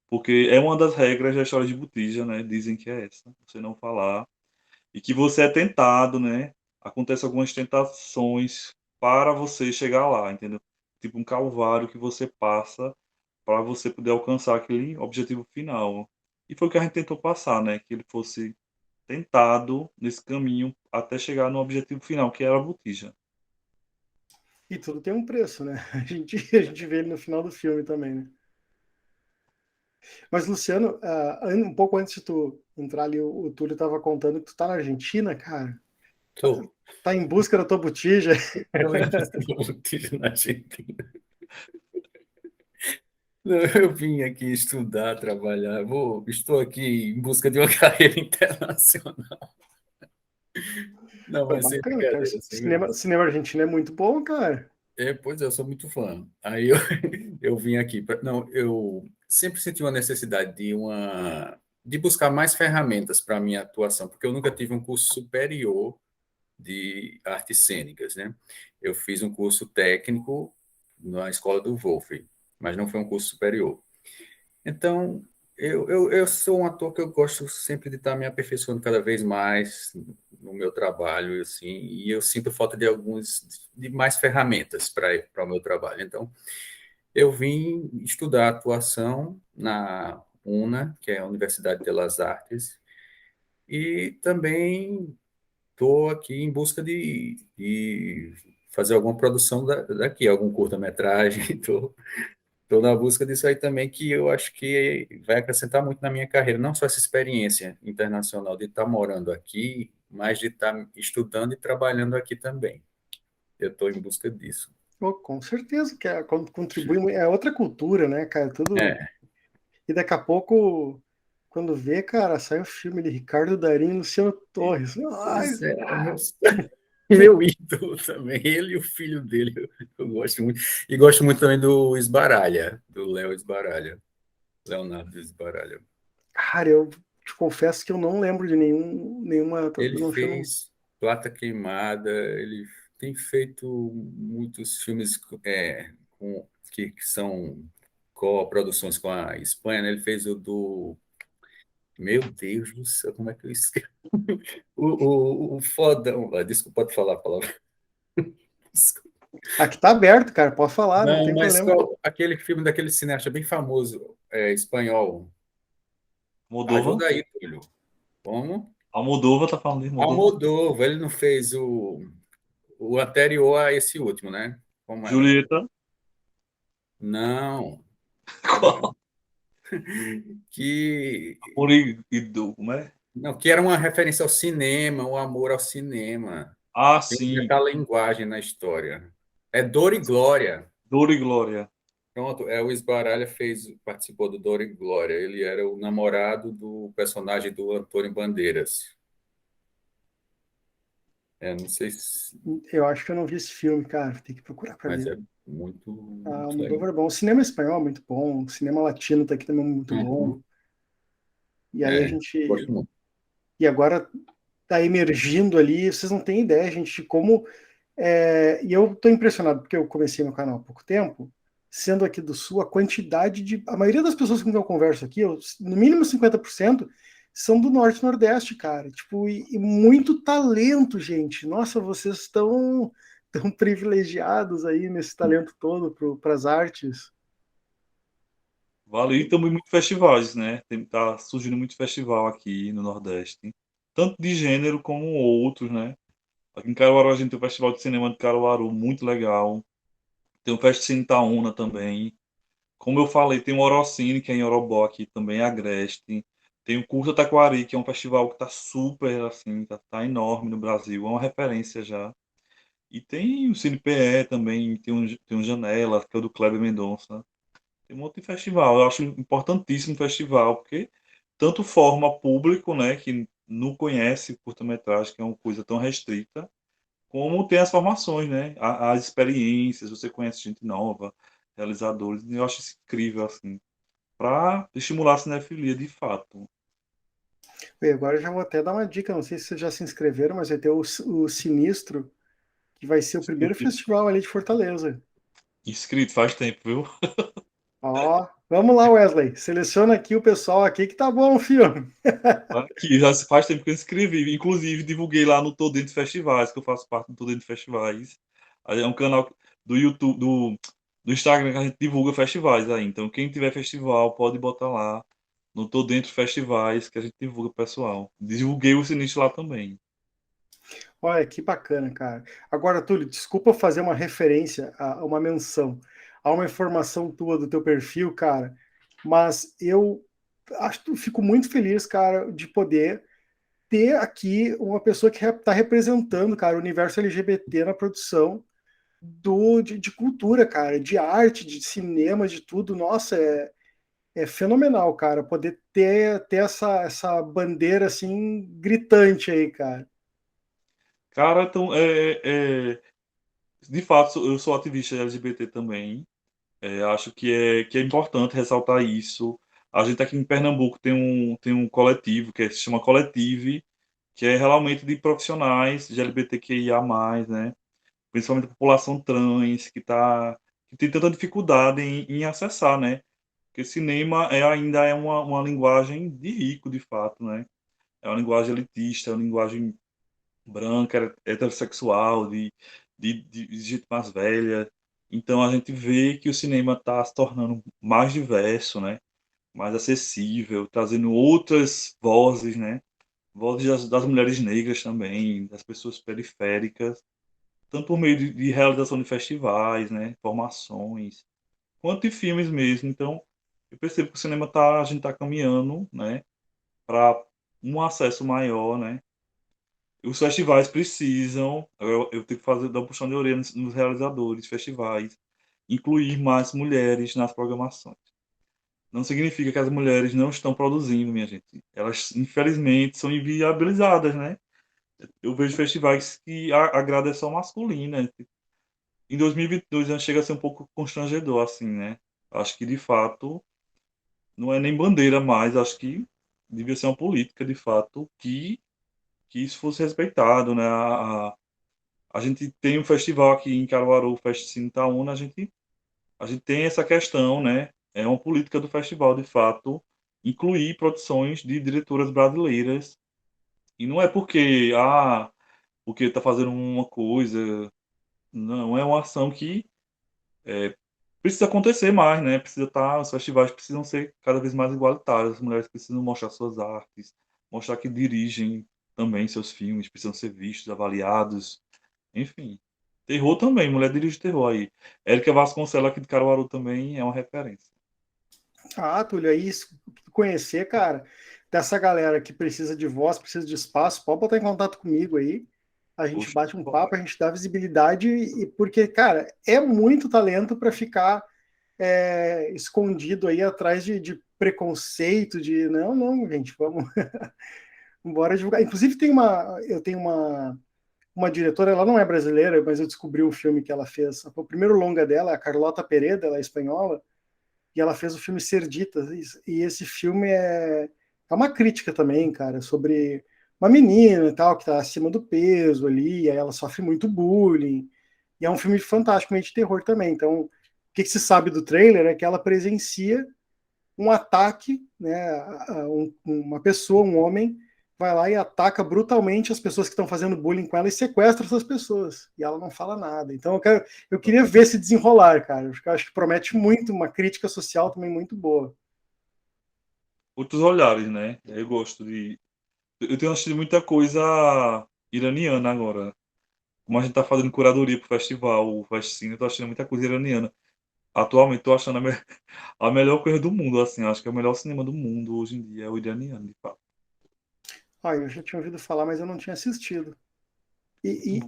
porque é uma das regras da história de Botija, né? Dizem que é essa, você não falar e que você é tentado, né? Acontece algumas tentações para você chegar lá, entendeu? Tipo um calvário que você passa para você poder alcançar aquele objetivo final. E foi o que a gente tentou passar, né? Que ele fosse tentado nesse caminho até chegar no objetivo final, que era a botija. E tudo tem um preço, né? A gente vê ele no final do filme também, né? Mas, Luciano, um pouco antes de tu entrar ali, o Túlio estava contando que tu tá na Argentina, cara. Tô. Tá em busca da tua botija. Tô em busca de botija na Argentina. Não, eu vim aqui estudar, trabalhar. Estou aqui em busca de uma carreira internacional. Não, Pô, mas sem bacana, cara. brincadeira, sem brincadeira. Cinema argentino é muito bom, cara. Pois é, eu sou muito fã. Aí eu, eu vim aqui. Não, eu sempre senti uma necessidade de buscar mais ferramentas para a minha atuação, porque eu nunca tive um curso superior de artes cênicas, né? Eu fiz um curso técnico na escola do Wolff, mas não foi um curso superior. Então, eu sou um ator que eu gosto sempre de estar me aperfeiçoando cada vez mais no meu trabalho, assim, e eu sinto falta de mais ferramentas para o meu trabalho. Então, eu vim estudar atuação na UNA, que é a Universidade de Belas Artes, e também estou aqui em busca de fazer alguma produção daqui, algum curta-metragem. Estou na busca disso aí também, que eu acho que vai acrescentar muito na minha carreira, não só essa experiência internacional de estar morando aqui, mas de estar estudando e trabalhando aqui também. Eu estou em busca disso. Pô, com certeza que contribui, é outra cultura, né, cara? Tudo. É, E daqui a pouco, quando vê, cara, sai o filme de Ricardo Darín e Luciano Torres. Ai, pois é, meu ídolo também, ele e o filho dele, eu gosto muito. E gosto muito também do Esbaralha, do Léo Esbaralha, Leonardo Esbaralha. cara, eu te confesso que eu não lembro de nenhuma. Ele Não, fez Plata Queimada, ele tem feito muitos filmes que são co-produções com a Espanha, né? Ele fez o do. Meu Deus do céu, como é que eu esqueço? O fodão. Desculpa, pode falar a palavra. Desculpa. aqui tá aberto, cara, pode falar, não Não, tem mas problema. aquele filme daquele cineasta bem famoso, espanhol. Moldova. Ajuda aí, Túlio. Como? Almodóvar tá falando de Moldova. Almodóvar, ele não fez o anterior a esse último, né? Como é? Julieta. Não, era que Amor como é? não, que era uma referência ao cinema, o amor ao cinema. Ah, Tem sim. linguagem na história. É Dor e Glória. Dor e Glória. Pronto, o Esbaralha participou do Dor e Glória. Ele era o namorado do personagem do Antônio Bandeiras. Não sei se, Eu acho que eu não vi esse filme, cara, tem que procurar pra mas ver. é muito, Ah, muito legal. Almodóvar é bom. O cinema espanhol é muito bom, o cinema latino tá aqui também muito bom. Uhum. E aí a gente. Gosto muito. E agora tá emergindo ali, vocês não têm ideia, gente, de como. E eu tô impressionado, porque eu comecei meu canal há pouco tempo, sendo aqui do Sul, a quantidade de. A maioria das pessoas com quem eu converso aqui, no mínimo 50%, são do Norte e Nordeste, cara. Tipo, e muito talento, gente. Nossa, vocês estão tão privilegiados aí nesse talento todo para as artes. Vale, e também muitos festivais, né? Tá surgindo muito festival aqui no Nordeste. Tanto de gênero como outros, né? Aqui em Caruaru a gente tem o Festival de Cinema de Caruaru, muito legal. Tem o Fest Cine Itaúna também. Como eu falei, tem o Orocine, que é em Orobó aqui também, Agreste. Tem o Curta Taquari, que é um festival que tá super, assim, tá enorme no Brasil. É uma referência já. E tem o Cine PE também, tem um Janela, que é o do Kleber Mendonça. Tem um monte de festival. Eu acho importantíssimo o festival, porque tanto forma público, né, que não conhece curta-metragem, que é uma coisa tão restrita, como tem as formações, né, as experiências, você conhece gente nova, realizadores, e eu acho isso incrível, assim, para estimular a cinefilia de fato. E agora eu já vou até dar uma dica, não sei se vocês já se inscreveram, mas vai ter o Sinistro, que vai ser o primeiro festival ali de Fortaleza. Inscrito faz tempo, viu? Ó, vamos lá, Wesley. Seleciona aqui o pessoal aqui que tá bom o filme. Aqui, já faz tempo que eu inscrevi. Inclusive, divulguei lá no Tô Dentro Festivais, que eu faço parte do Tô Dentro Festivais. Aí é um canal do YouTube, do Instagram que a gente divulga festivais aí. Então, quem tiver festival, pode botar lá no Tô Dentro Festivais, que a gente divulga o pessoal. Divulguei o Sinistro lá também. Olha, que bacana, cara. Agora, Túlio, desculpa fazer uma referência a uma menção, a uma informação tua do teu perfil, cara, mas eu fico muito feliz, cara, de poder ter aqui uma pessoa que está representando, cara, o universo LGBT na produção de cultura, cara, de arte, de cinema, de tudo. Nossa, é fenomenal, cara, poder ter essa bandeira assim gritante aí, cara. Cara, então, de fato, eu sou ativista LGBT também. Acho que é importante ressaltar isso. A gente aqui em Pernambuco tem um coletivo que se chama Coletive, que é realmente de profissionais de LGBTQIA+, né? Principalmente a população trans, que tem tanta dificuldade em acessar, né? Porque cinema ainda é uma linguagem de rico, de fato, né? É uma linguagem elitista, é uma linguagem branca, heterossexual, de gente mais velha. Então a gente vê que o cinema está se tornando mais diverso, né? Mais acessível, trazendo outras vozes, né? Vozes das mulheres negras também, das pessoas periféricas, tanto por meio de realização de festivais, né? Formações, quanto de filmes mesmo. Então, eu percebo que o cinema a gente está caminhando, né? Para um acesso maior, né? Os festivais precisam, eu tenho que dar um puxão de orelha nos realizadores, festivais, incluir mais mulheres nas programações. Não significa que as mulheres não estão produzindo, minha gente. Elas, infelizmente, são inviabilizadas, né? Eu vejo festivais que a grade é só masculina. Em 2022 já chega a ser um pouco constrangedor, assim, né? Acho que, de fato, não é nem bandeira mais, acho que devia ser uma política, de fato, que isso fosse respeitado, né? A gente tem um festival aqui em Caruaru, o Fest Cine Itaúna, a gente tem essa questão, né? É uma política do festival, de fato, incluir produções de diretoras brasileiras. E não é porque está fazendo uma coisa, não, é uma ação que precisa acontecer mais, né? Os festivais precisam ser cada vez mais igualitários, as mulheres precisam mostrar suas artes, mostrar que dirigem também seus filmes, precisam ser vistos, avaliados, enfim. Terror também, mulher dirige terror aí. Érica Vasconcelos aqui de Caruaru também é uma referência. Ah, Túlio, aí conhecer, cara, dessa galera que precisa de voz, precisa de espaço, pode botar em contato comigo aí. A gente Poxa, bate um papo, a gente dá visibilidade, e porque, cara, é muito talento para ficar escondido aí atrás de preconceito, de não, não, gente, vamos embora divulgar. Inclusive, eu tenho uma diretora, ela não é brasileira, mas eu descobri o filme que ela fez. O primeiro longa dela, a Carlota Pereda, ela é espanhola, e ela fez o filme Serditas, e esse filme é uma crítica também, cara, sobre uma menina e tal, que tá acima do peso ali, e aí ela sofre muito bullying, e é um filme fantasticamente de terror também. Então, o que se sabe do trailer é que ela presencia um ataque, né, uma pessoa, um homem, vai lá e ataca brutalmente as pessoas que estão fazendo bullying com ela e sequestra essas pessoas. E ela não fala nada. Então eu queria ver esse desenrolar, cara. Eu acho que promete muito, uma crítica social também muito boa. outros olhares, né? Eu gosto de. Eu tenho assistido muita coisa iraniana agora. Como a gente tá fazendo curadoria pro festival, o Festcine, eu tô assistindo muita coisa iraniana. Atualmente tô achando a melhor coisa do mundo, assim. Acho que é o melhor cinema do mundo hoje em dia, é o iraniano, de fato. Ah, eu já tinha ouvido falar, mas eu não tinha assistido. E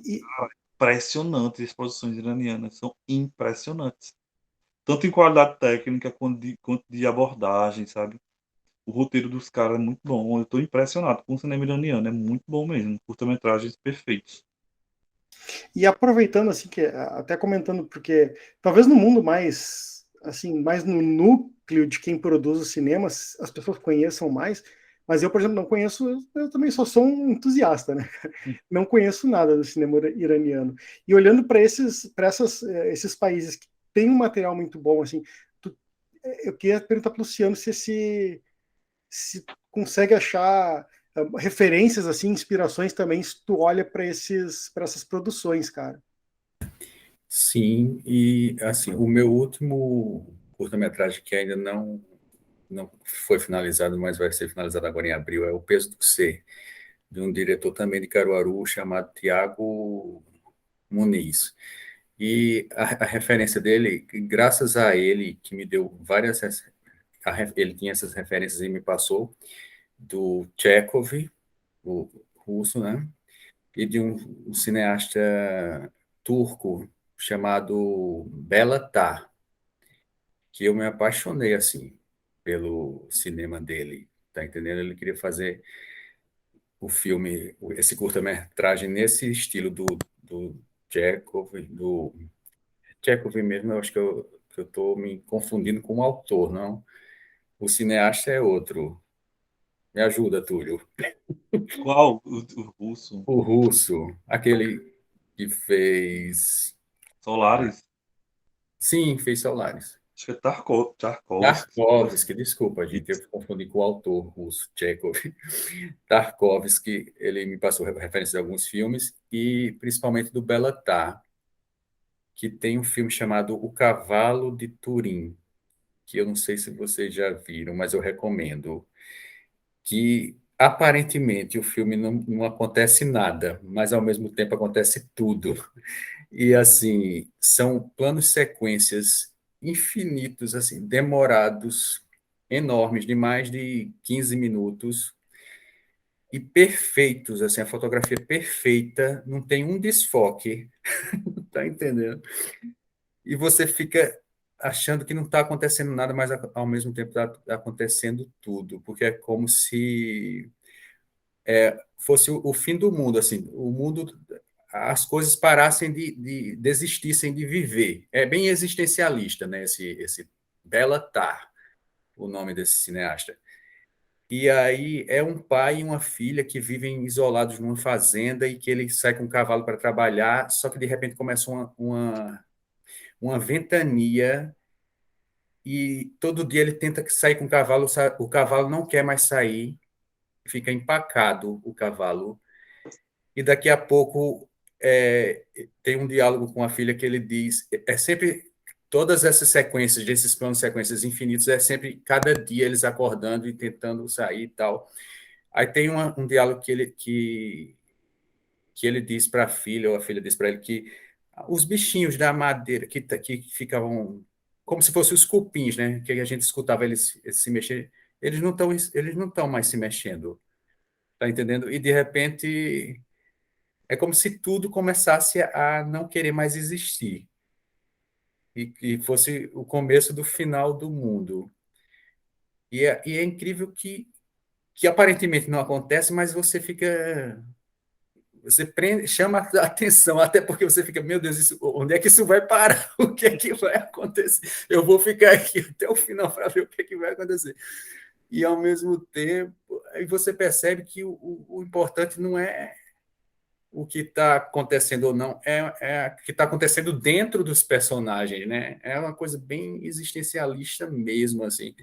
Impressionante, as produções iranianas são impressionantes. Tanto em qualidade técnica quanto de abordagem, sabe? O roteiro dos caras é muito bom. Eu tô impressionado com o cinema iraniano, é muito bom mesmo. Curta-metragens perfeitos. aproveitando, assim, que até comentando, porque talvez no mundo mais, assim, mais no núcleo de quem produz os cinemas, as pessoas conheçam mais, mas eu, por exemplo, não conheço, eu também só sou um entusiasta, né? Não conheço nada do cinema iraniano. E olhando para esses países que têm um material muito bom, assim, eu queria perguntar para o Luciano se consegue achar referências, assim, inspirações também, se tu olha para essas produções, cara. Sim, e assim, o meu último curta-metragem que ainda não foi finalizado, mas vai ser finalizado agora em abril, é O Peso do Ser, de um diretor também de Caruaru chamado Tiago Muniz. E a referência dele, graças a ele, que me deu várias. Ele tinha essas referências e me passou, do Chekhov, o russo, né? E de um cineasta turco chamado Bela Tar, que eu me apaixonei, assim, pelo cinema dele, tá entendendo? Ele queria fazer o filme, esse curta-metragem nesse estilo do Chekhov, do Chekhov mesmo, eu acho que eu estou me confundindo com o autor, não? O cineasta é outro. Me ajuda, Túlio. Qual? O russo? O russo, aquele que fez. Solaris? Sim, fez Solaris. Acho que é Tarkovsky. Tarkovsky, desculpa, gente, eu confundi com o autor russo, Chekhov. Tarkovsky, ele me passou referência de alguns filmes, e principalmente do Béla Tarr, que tem um filme chamado O Cavalo de Turim, que eu não sei se vocês já viram, mas eu recomendo. Que aparentemente o filme não acontece nada, mas ao mesmo tempo acontece tudo. E assim, são planos sequências infinitos, assim, demorados, enormes, de mais de 15 minutos e perfeitos, assim, a fotografia perfeita, não tem um desfoque, tá entendendo? E você fica achando que não está acontecendo nada, mas ao mesmo tempo está acontecendo tudo, porque é como se fosse o fim do mundo, assim, o mundo, as coisas parassem desistissem de viver. É bem existencialista, né? Esse Béla Tarr, o nome desse cineasta. E aí é um pai e uma filha que vivem isolados numa fazenda e que ele sai com um cavalo para trabalhar, só que de repente começa uma ventania e todo dia ele tenta sair com o cavalo não quer mais sair, fica empacado o cavalo. E daqui a pouco tem um diálogo com a filha que ele diz, é sempre todas essas sequências, desses planos de sequências infinitos, é sempre cada dia eles acordando e tentando sair e tal. Aí tem um diálogo que ele diz para a filha, ou a filha diz para ele, que os bichinhos da madeira que ficavam como se fossem os cupins, né? Que a gente escutava eles se mexer, eles não estão mais se mexendo, tá entendendo? E de repente é como se tudo começasse a não querer mais existir e fosse o começo do final do mundo. E é incrível que aparentemente não acontece, mas você chama a atenção, até porque você fica, meu Deus, onde é que isso vai parar? O que é que vai acontecer? Eu vou ficar aqui até o final para ver o que é que vai acontecer. E, ao mesmo tempo, aí você percebe que o importante não é o que está acontecendo ou não, é o que está acontecendo dentro dos personagens, né? É uma coisa bem existencialista mesmo, assim,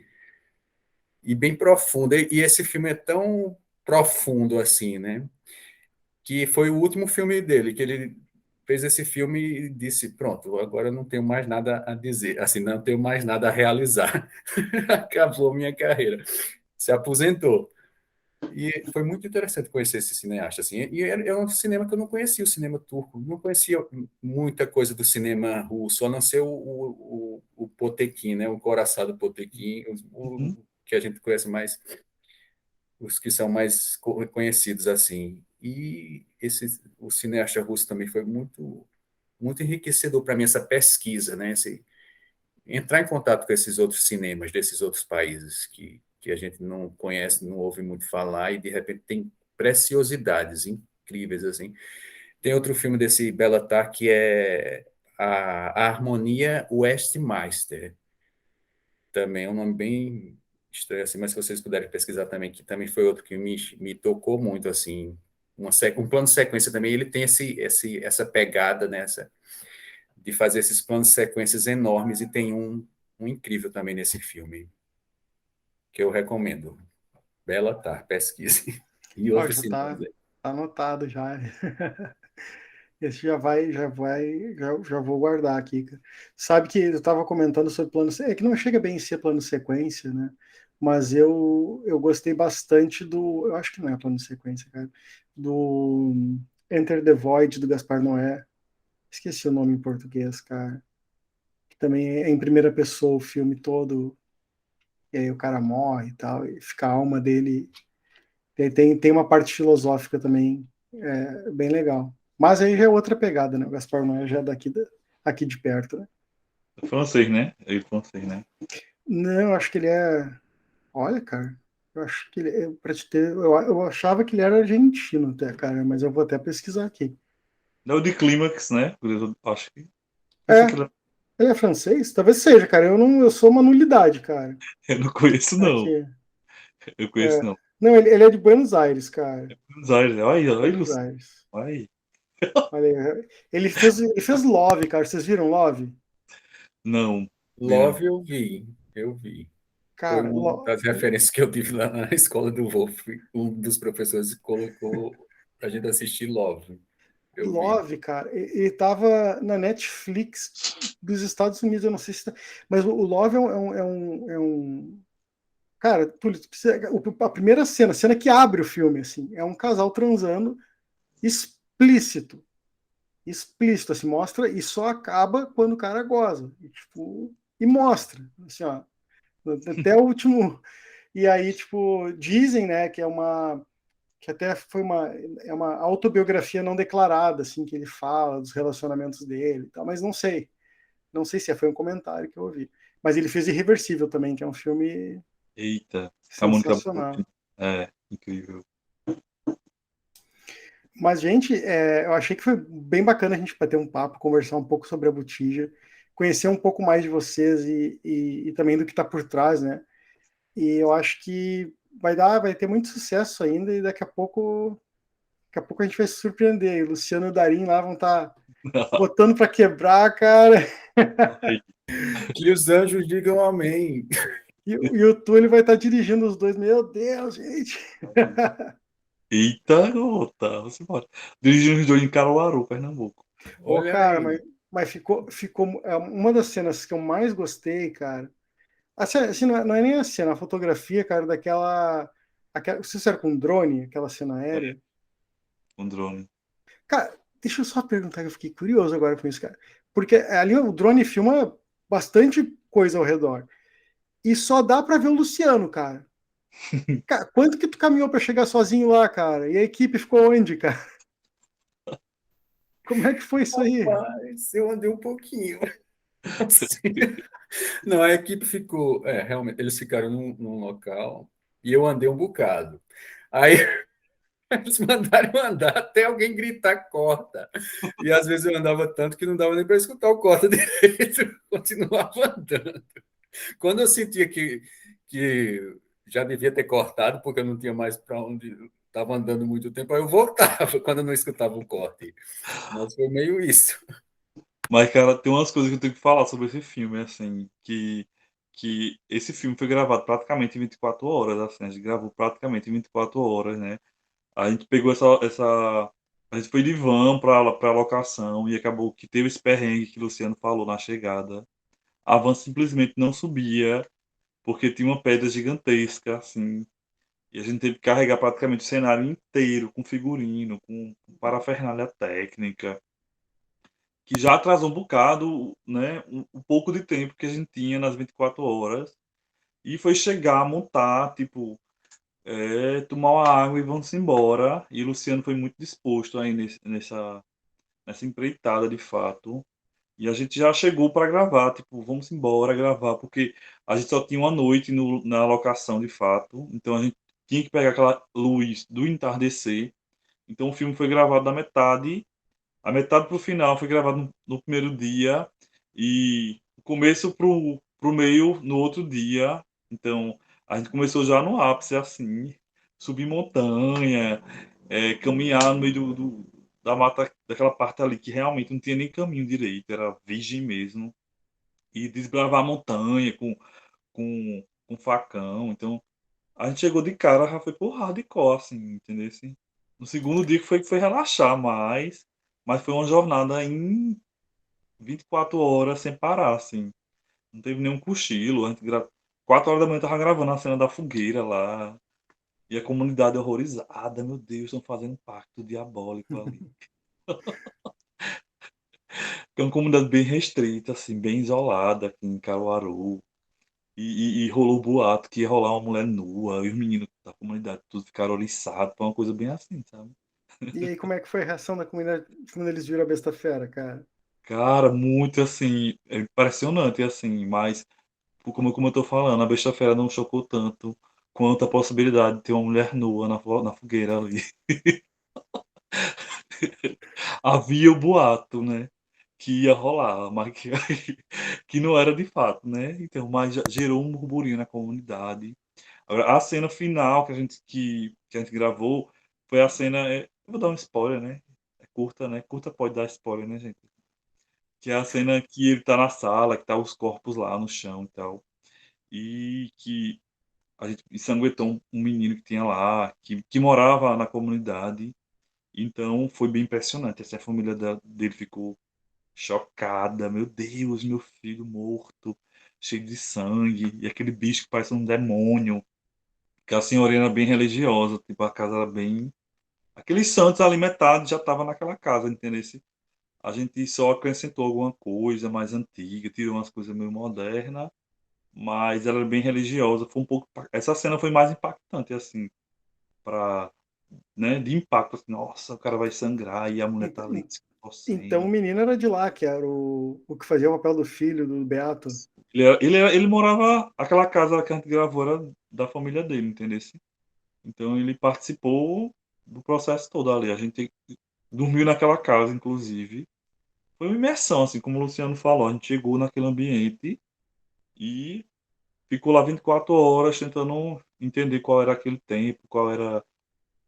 e bem profunda. E esse filme é tão profundo assim, né? Que foi o último filme dele, que ele fez esse filme e disse, pronto, agora eu não tenho mais nada a dizer, assim, não tenho mais nada a realizar. Acabou minha carreira. Se aposentou. E foi muito interessante conhecer esse cineasta, assim. E é um cinema que eu não conhecia, o cinema turco. Não conhecia muita coisa do cinema russo, a não ser o Potekin, né? O Coraçado Potekin, Uhum. que a gente conhece mais, os que são mais conhecidos, assim. E o cineasta russo também foi muito, muito enriquecedor para mim, essa pesquisa, né? Entrar em contato com esses outros cinemas desses outros países que a gente não conhece, não ouve muito falar, e de repente tem preciosidades incríveis, assim. Tem outro filme desse Béla Tarr que é a Harmonia Westmeister, também é um nome bem estranho, assim, mas se vocês puderem pesquisar também, que também foi outro que me tocou muito, assim, um plano de sequência também, ele tem essa pegada, né, de fazer esses planos de sequências enormes, e tem um incrível também nesse filme, que eu recomendo. Bela Tarr, pesquise. E Ó, outros já cinemas tá, aí. tá anotado já. Esse já vou guardar aqui, cara. Sabe que eu estava comentando sobre plano, é que não chega bem a ser plano sequência, né? Mas eu gostei bastante do, eu acho que não é plano sequência, cara, do Enter the Void do Gaspar Noé. Esqueci o nome em português, cara. Que também é em primeira pessoa o filme todo, e aí o cara morre e tal, e fica a alma dele. Tem uma parte filosófica também, bem legal. Mas aí já é outra pegada, né? O Gaspar Noé já é aqui de perto, né? É francês, né? É francês, né? Não, eu acho que ele é. Olha, cara, eu acho que ele é, pra te ter, eu achava que ele era argentino até, cara, mas eu vou até pesquisar aqui. Não é o de Clímax, né? Eu acho que. Pensei que É, era. ele é francês? Talvez seja, cara. Eu sou uma nulidade, cara. Eu não conheço, não. Aqui. Eu conheço, É. não. Não, ele é de Buenos Aires, cara. Buenos Aires. Olha aí, olha aí, Buenos Luciano. Aires. Olha aí. Olha aí. Ele fez Love, cara. Vocês viram Love? Não, vi não. Love eu vi. Foi Cara, uma das referências que eu tive lá na escola do Wolf. Um dos professores colocou pra gente assistir Love. Eu vi. Love, cara, ele tava na Netflix dos Estados Unidos, eu não sei se tá, mas o Love cara, Túlio, a primeira cena que abre o filme, assim, é um casal transando explícito, explícito, assim, mostra e só acaba quando o cara goza, e, tipo, e mostra, assim, ó, até o último, e aí, tipo, dizem, né, que até é uma autobiografia não declarada, assim, que ele fala dos relacionamentos dele e tal, mas não sei se foi um comentário que eu ouvi. Mas ele fez Irreversível também, que é um filme Eita, a Mônica sensacional. Bellucci. É, incrível. Mas, gente, eu achei que foi bem bacana a gente bater um papo, conversar um pouco sobre a Botija, conhecer um pouco mais de vocês e também do que está por trás, né? E eu acho que vai ter muito sucesso ainda e daqui a pouco a gente vai se surpreender. O Luciano e o Darim lá vão estar botando para quebrar, cara. Que os anjos digam amém. E o Túlio vai estar dirigindo os dois. Meu Deus, gente. Eita, garota, você pode. Dirigindo os dois em Caruaru, Pernambuco. Ô, Olha cara, aí. mas ficou uma das cenas que eu mais gostei, cara. Assim, não é nem a cena, a fotografia, cara, aquela. Se isso era com drone, aquela cena É, aérea. um drone. Cara, deixa eu só perguntar, que eu fiquei curioso agora com isso, cara. Porque ali o drone filma bastante coisa ao redor. E só dá pra ver o Luciano, cara. Cara, quanto que tu caminhou pra chegar sozinho lá, cara? E a equipe ficou onde, cara? Como é que foi isso aí? Mas eu andei um pouquinho. Assim. Não, a equipe ficou. Realmente, eles ficaram num local e eu andei um bocado. Aí eles mandaram eu andar até alguém gritar corta. E às vezes eu andava tanto que não dava nem para escutar o corta direito. Continuava andando. Quando eu sentia que já devia ter cortado, porque eu não tinha mais para onde. Estava andando muito tempo, aí eu voltava quando eu não escutava o corte. Mas foi meio isso. Mas, cara, tem umas coisas que eu tenho que falar sobre esse filme, assim, que esse filme foi gravado praticamente em 24 horas, assim, a gente gravou praticamente em 24 horas, né? A gente pegou a gente foi de van pra locação e acabou que teve esse perrengue que o Luciano falou na chegada. A van simplesmente não subia, porque tinha uma pedra gigantesca, assim, e a gente teve que carregar praticamente o cenário inteiro, com figurino, com parafernália técnica, que já atrasou um bocado, né, um pouco de tempo que a gente tinha nas 24 horas, e foi chegar, montar, tipo, tomar uma água e vamos embora. E o Luciano foi muito disposto aí nessa empreitada, de fato. E a gente já chegou para gravar, tipo, vamos embora gravar, porque a gente só tinha uma noite na locação, de fato. Então a gente tinha que pegar aquela luz do entardecer. Então o filme foi gravado da metade, a metade pro final foi gravado no primeiro dia, e o começo pro meio no outro dia. Então a gente começou já no ápice, assim, subir montanha, caminhar no meio da mata, daquela parte ali que realmente não tinha nem caminho direito, era virgem mesmo, e desbravar a montanha com facão. Então a gente chegou de cara, já foi por hardcore, assim, entendeu? Assim, no segundo dia que foi relaxar mais, mas foi uma jornada em 24 horas sem parar, assim. Não teve nenhum cochilo. 4 horas da manhã eu tava gravando a cena da fogueira lá. E a comunidade horrorizada, meu Deus, estão fazendo um pacto diabólico ali. É uma comunidade bem restrita, assim, bem isolada aqui em Caruaru. E rolou o boato que ia rolar uma mulher nua, e os meninos da comunidade tudo ficaram oriçados. Foi uma coisa bem assim, sabe? E aí, como é que foi a reação da comunidade quando eles viram a besta fera, cara? Cara, muito assim, é impressionante, assim, mas como eu tô falando, a Besta Fera não chocou tanto quanto a possibilidade de ter uma mulher nua na fogueira ali. Havia o boato, né, que ia rolar, mas que não era de fato, né? Então, mas gerou um burburinho na comunidade. Agora, a cena final que a gente gravou foi a cena. Eu vou dar um spoiler, né? É curta, né? Curta pode dar spoiler, né, gente? Que é a cena que ele tá na sala, que tá os corpos lá no chão e tal. E que a gente ensanguentou um menino que tinha lá, que morava na comunidade. Então foi bem impressionante. Essa família dele ficou chocada. Meu Deus, meu filho morto, cheio de sangue. E aquele bicho que parece um demônio. Que a senhorinha era bem religiosa, tipo, a casa era bem. Aqueles santos alimentados já estavam naquela casa, entendeu? A gente só acrescentou alguma coisa mais antiga, tirou umas coisas meio modernas, mas ela era bem religiosa. Foi um pouco. Essa cena foi mais impactante, assim, para, né, de impacto. Assim, nossa, o cara vai sangrar e a mulher tá ali se Então o torcendo. menino era de lá, que era o que fazia o papel do filho do Beato. Ele morava. Aquela casa que a gente gravou era da família dele, entendeu? Então ele participou do processo todo ali. A gente dormiu naquela casa, inclusive. Foi uma imersão, assim, como o Luciano falou. A gente chegou naquele ambiente e ficou lá 24 horas tentando entender qual era aquele tempo,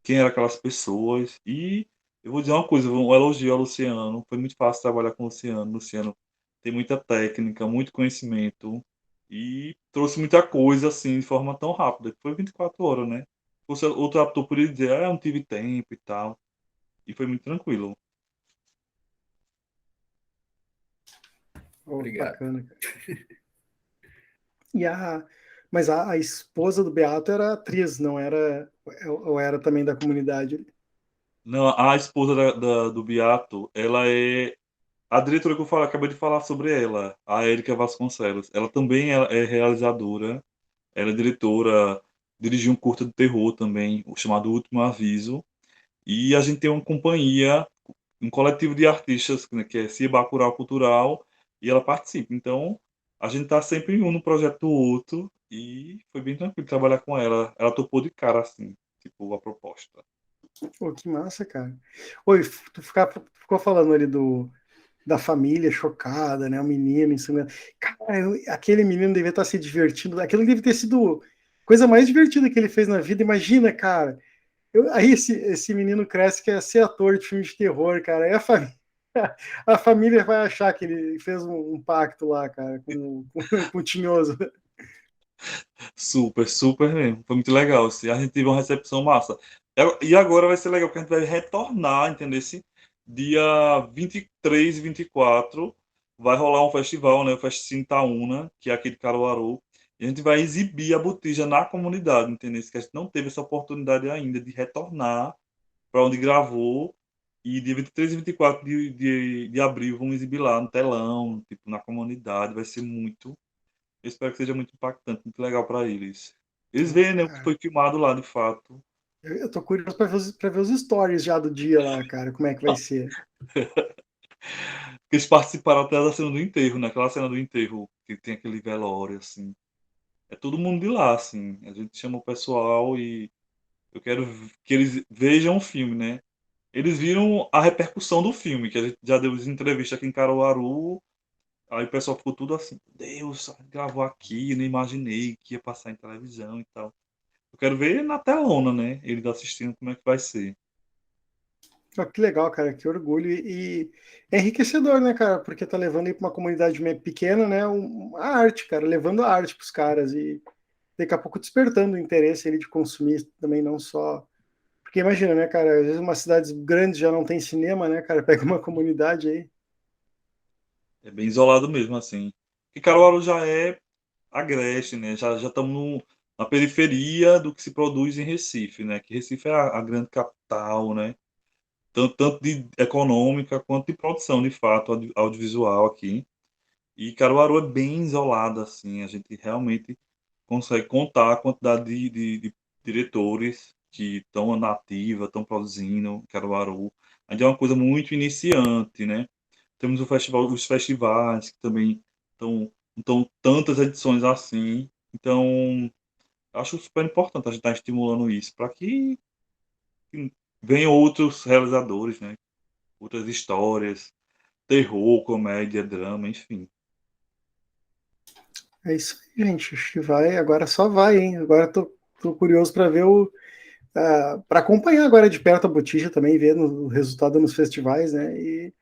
quem eram aquelas pessoas. E eu vou dizer uma coisa, um elogio ao Luciano. Foi muito fácil trabalhar com o Luciano. O Luciano tem muita técnica, muito conhecimento e trouxe muita coisa assim de forma tão rápida. Foi 24 horas, né? Se fosse outro ator poderia dizer, ah, eu não tive tempo e tal. E foi muito tranquilo. Oh, Obrigado. bacana. E mas a esposa do Beato era atriz, não era, ou era também da comunidade? Não, a esposa do Beato, ela é a diretora que eu acabei de falar sobre ela, a Érica Vasconcelos. Ela também é realizadora, ela é diretora, dirigiu um curta de terror também, o chamado Último Aviso. E a gente tem uma companhia, um coletivo de artistas, né, que é Cia Bacurau Cultural, e ela participa. Então, a gente está sempre em um no projeto do outro, e foi bem tranquilo trabalhar com ela. Ela topou de cara, assim, tipo, a proposta. Pô, que massa, cara. Oi, ficou falando ali da família chocada, né? O menino ensinando. Cara, aquele menino devia estar se divertindo. Aquilo deve ter sido a coisa mais divertida que ele fez na vida. Imagina, cara. Aí esse menino cresce que é ser ator de filme de terror, cara. Aí a família vai achar que ele fez um pacto lá, cara, com o Tinhoso. Super, super mesmo. Foi muito legal, assim. A gente teve uma recepção massa. E agora vai ser legal, porque a gente vai retornar, entendeu? Esse dia 23 e 24 vai rolar um festival, né? O Festival Itaúna, que é aqui de Caruaru. E a gente vai exibir a botija na comunidade, entendeu? Que a gente não teve essa oportunidade ainda de retornar para onde gravou. E dia 23 e 24 de abril vamos exibir lá no telão, tipo, na comunidade. Vai ser muito. Eu espero que seja muito impactante, muito legal para eles. Eles Pô, veem, né, o que cara, foi filmado lá de fato. eu tô curioso pra ver os stories já do dia lá, cara. Como é que vai ser? Eles participaram até da cena do enterro, né? Aquela cena do enterro que tem aquele velório, assim. É todo mundo de lá, assim. A gente chama o pessoal e eu quero que eles vejam o filme, né? Eles viram a repercussão do filme, que a gente já deu entrevista aqui em Caruaru. Aí o pessoal ficou tudo assim, Deus, gravou aqui, eu não imaginei que ia passar em televisão e tal. Eu quero ver na telona, né? Eles assistindo como é que vai ser. Ó, que legal, cara, que orgulho. E é enriquecedor, né, cara? Porque tá levando aí pra uma comunidade meio pequena, né? A arte, cara, levando a arte pros caras e daqui a pouco despertando o interesse ali de consumir também, não só. Porque imagina, né, cara? Às vezes umas cidades grandes já não tem cinema, né, cara? Pega uma comunidade aí. É bem isolado mesmo, assim. E Caruaru já é agreste, né? Já estamos na periferia do que se produz em Recife, né? Que Recife é a grande capital, né? Tanto de econômica quanto de produção, de fato, audiovisual aqui. E Caruaru é bem isolado, assim. A gente realmente consegue contar a quantidade de diretores que estão na ativa, estão produzindo em Caruaru. Ainda é uma coisa muito iniciante, né? Temos os festivais que também estão tantas edições assim. Então, acho super importante a gente estar estimulando isso para que venham outros realizadores, né? Outras histórias, terror, comédia, drama, enfim. É isso aí, gente. Acho que vai, agora só vai, hein? Agora eu tô tô curioso para ver para acompanhar agora de perto a Botija também, ver o resultado nos festivais, né? E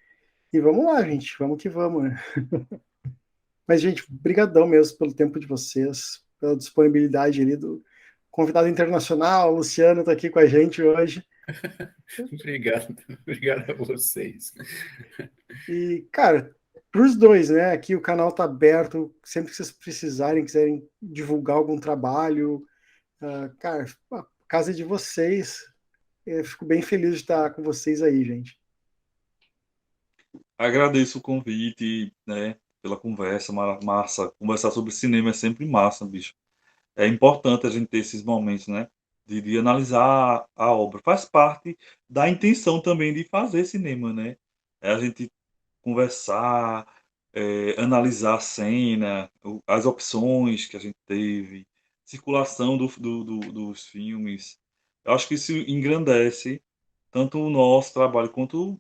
vamos lá, gente, vamos que vamos, né? Mas, gente, brigadão mesmo pelo tempo de vocês, pela disponibilidade ali do convidado internacional, o Luciano está aqui com a gente hoje. Obrigado a vocês. E, cara, para os dois, né? Aqui o canal está aberto, sempre que vocês precisarem, quiserem divulgar algum trabalho, cara, a casa é de vocês. Eu fico bem feliz de estar com vocês aí, gente. Agradeço o convite, né, pela conversa, massa. Conversar sobre cinema é sempre massa, bicho. É importante a gente ter esses momentos, né, de analisar a obra. Faz parte da intenção também de fazer cinema, né? É a gente conversar, analisar a cena, as opções que a gente teve, circulação dos filmes. Eu acho que isso engrandece tanto o nosso trabalho quanto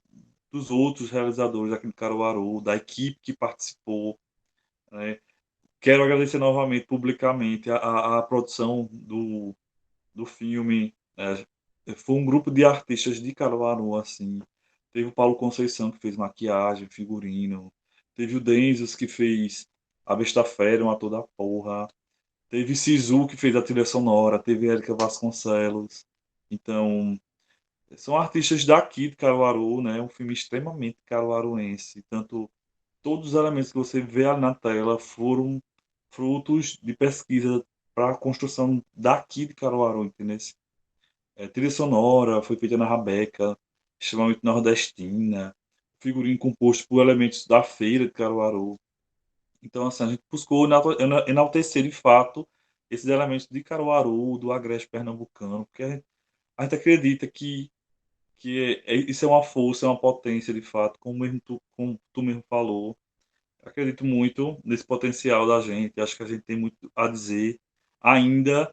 dos outros realizadores aqui de Caruaru, da equipe que participou, né? Quero agradecer novamente, publicamente, a produção do filme. Foi um grupo de artistas de Caruaru, assim. Teve o Paulo Conceição, que fez maquiagem, figurino. Teve o Denzos, que fez A Besta Fera, um ator da porra. Teve Sisu, que fez a trilha sonora. Teve Érica Vasconcelos. Então, são artistas daqui de Caruaru, né? Um filme extremamente caruaruense. Tanto todos os elementos que você vê ali na tela foram frutos de pesquisa para a construção daqui de Caruaru, entendeu? Trilha sonora foi feita na Rabeca, extremamente nordestina, figurino composto por elementos da feira de Caruaru. Então, assim, a gente buscou enaltecer de fato esses elementos de Caruaru, do agreste pernambucano, porque a gente acredita que isso é uma força, é uma potência de fato, como tu mesmo falou. Acredito muito nesse potencial da gente, acho que a gente tem muito a dizer ainda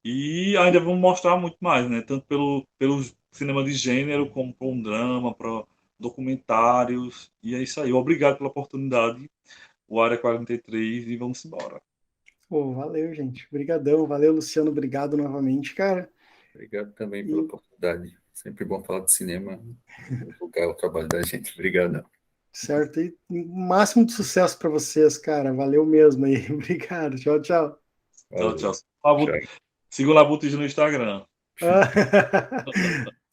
e ainda vamos mostrar muito mais, né? Tanto pelo cinema de gênero, como para um drama, para documentários. E é isso aí. Obrigado pela oportunidade, o Área 43, e vamos embora. Pô, valeu, gente. Obrigadão. Valeu, Luciano. Obrigado novamente, cara. Obrigado também pela E, oportunidade. Sempre bom falar de cinema, divulgar o trabalho da gente. Obrigado. certo. E o máximo de sucesso para vocês, cara. Valeu mesmo aí. Obrigado. Tchau, tchau. Tchau, Valeu. tchau. Tchau. Siga o Labutija no Instagram. Ah,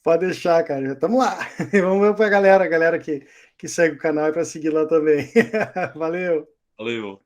pode deixar, cara. Tamo lá. Vamos ver pra galera que segue o canal e para seguir lá também. Valeu. Valeu.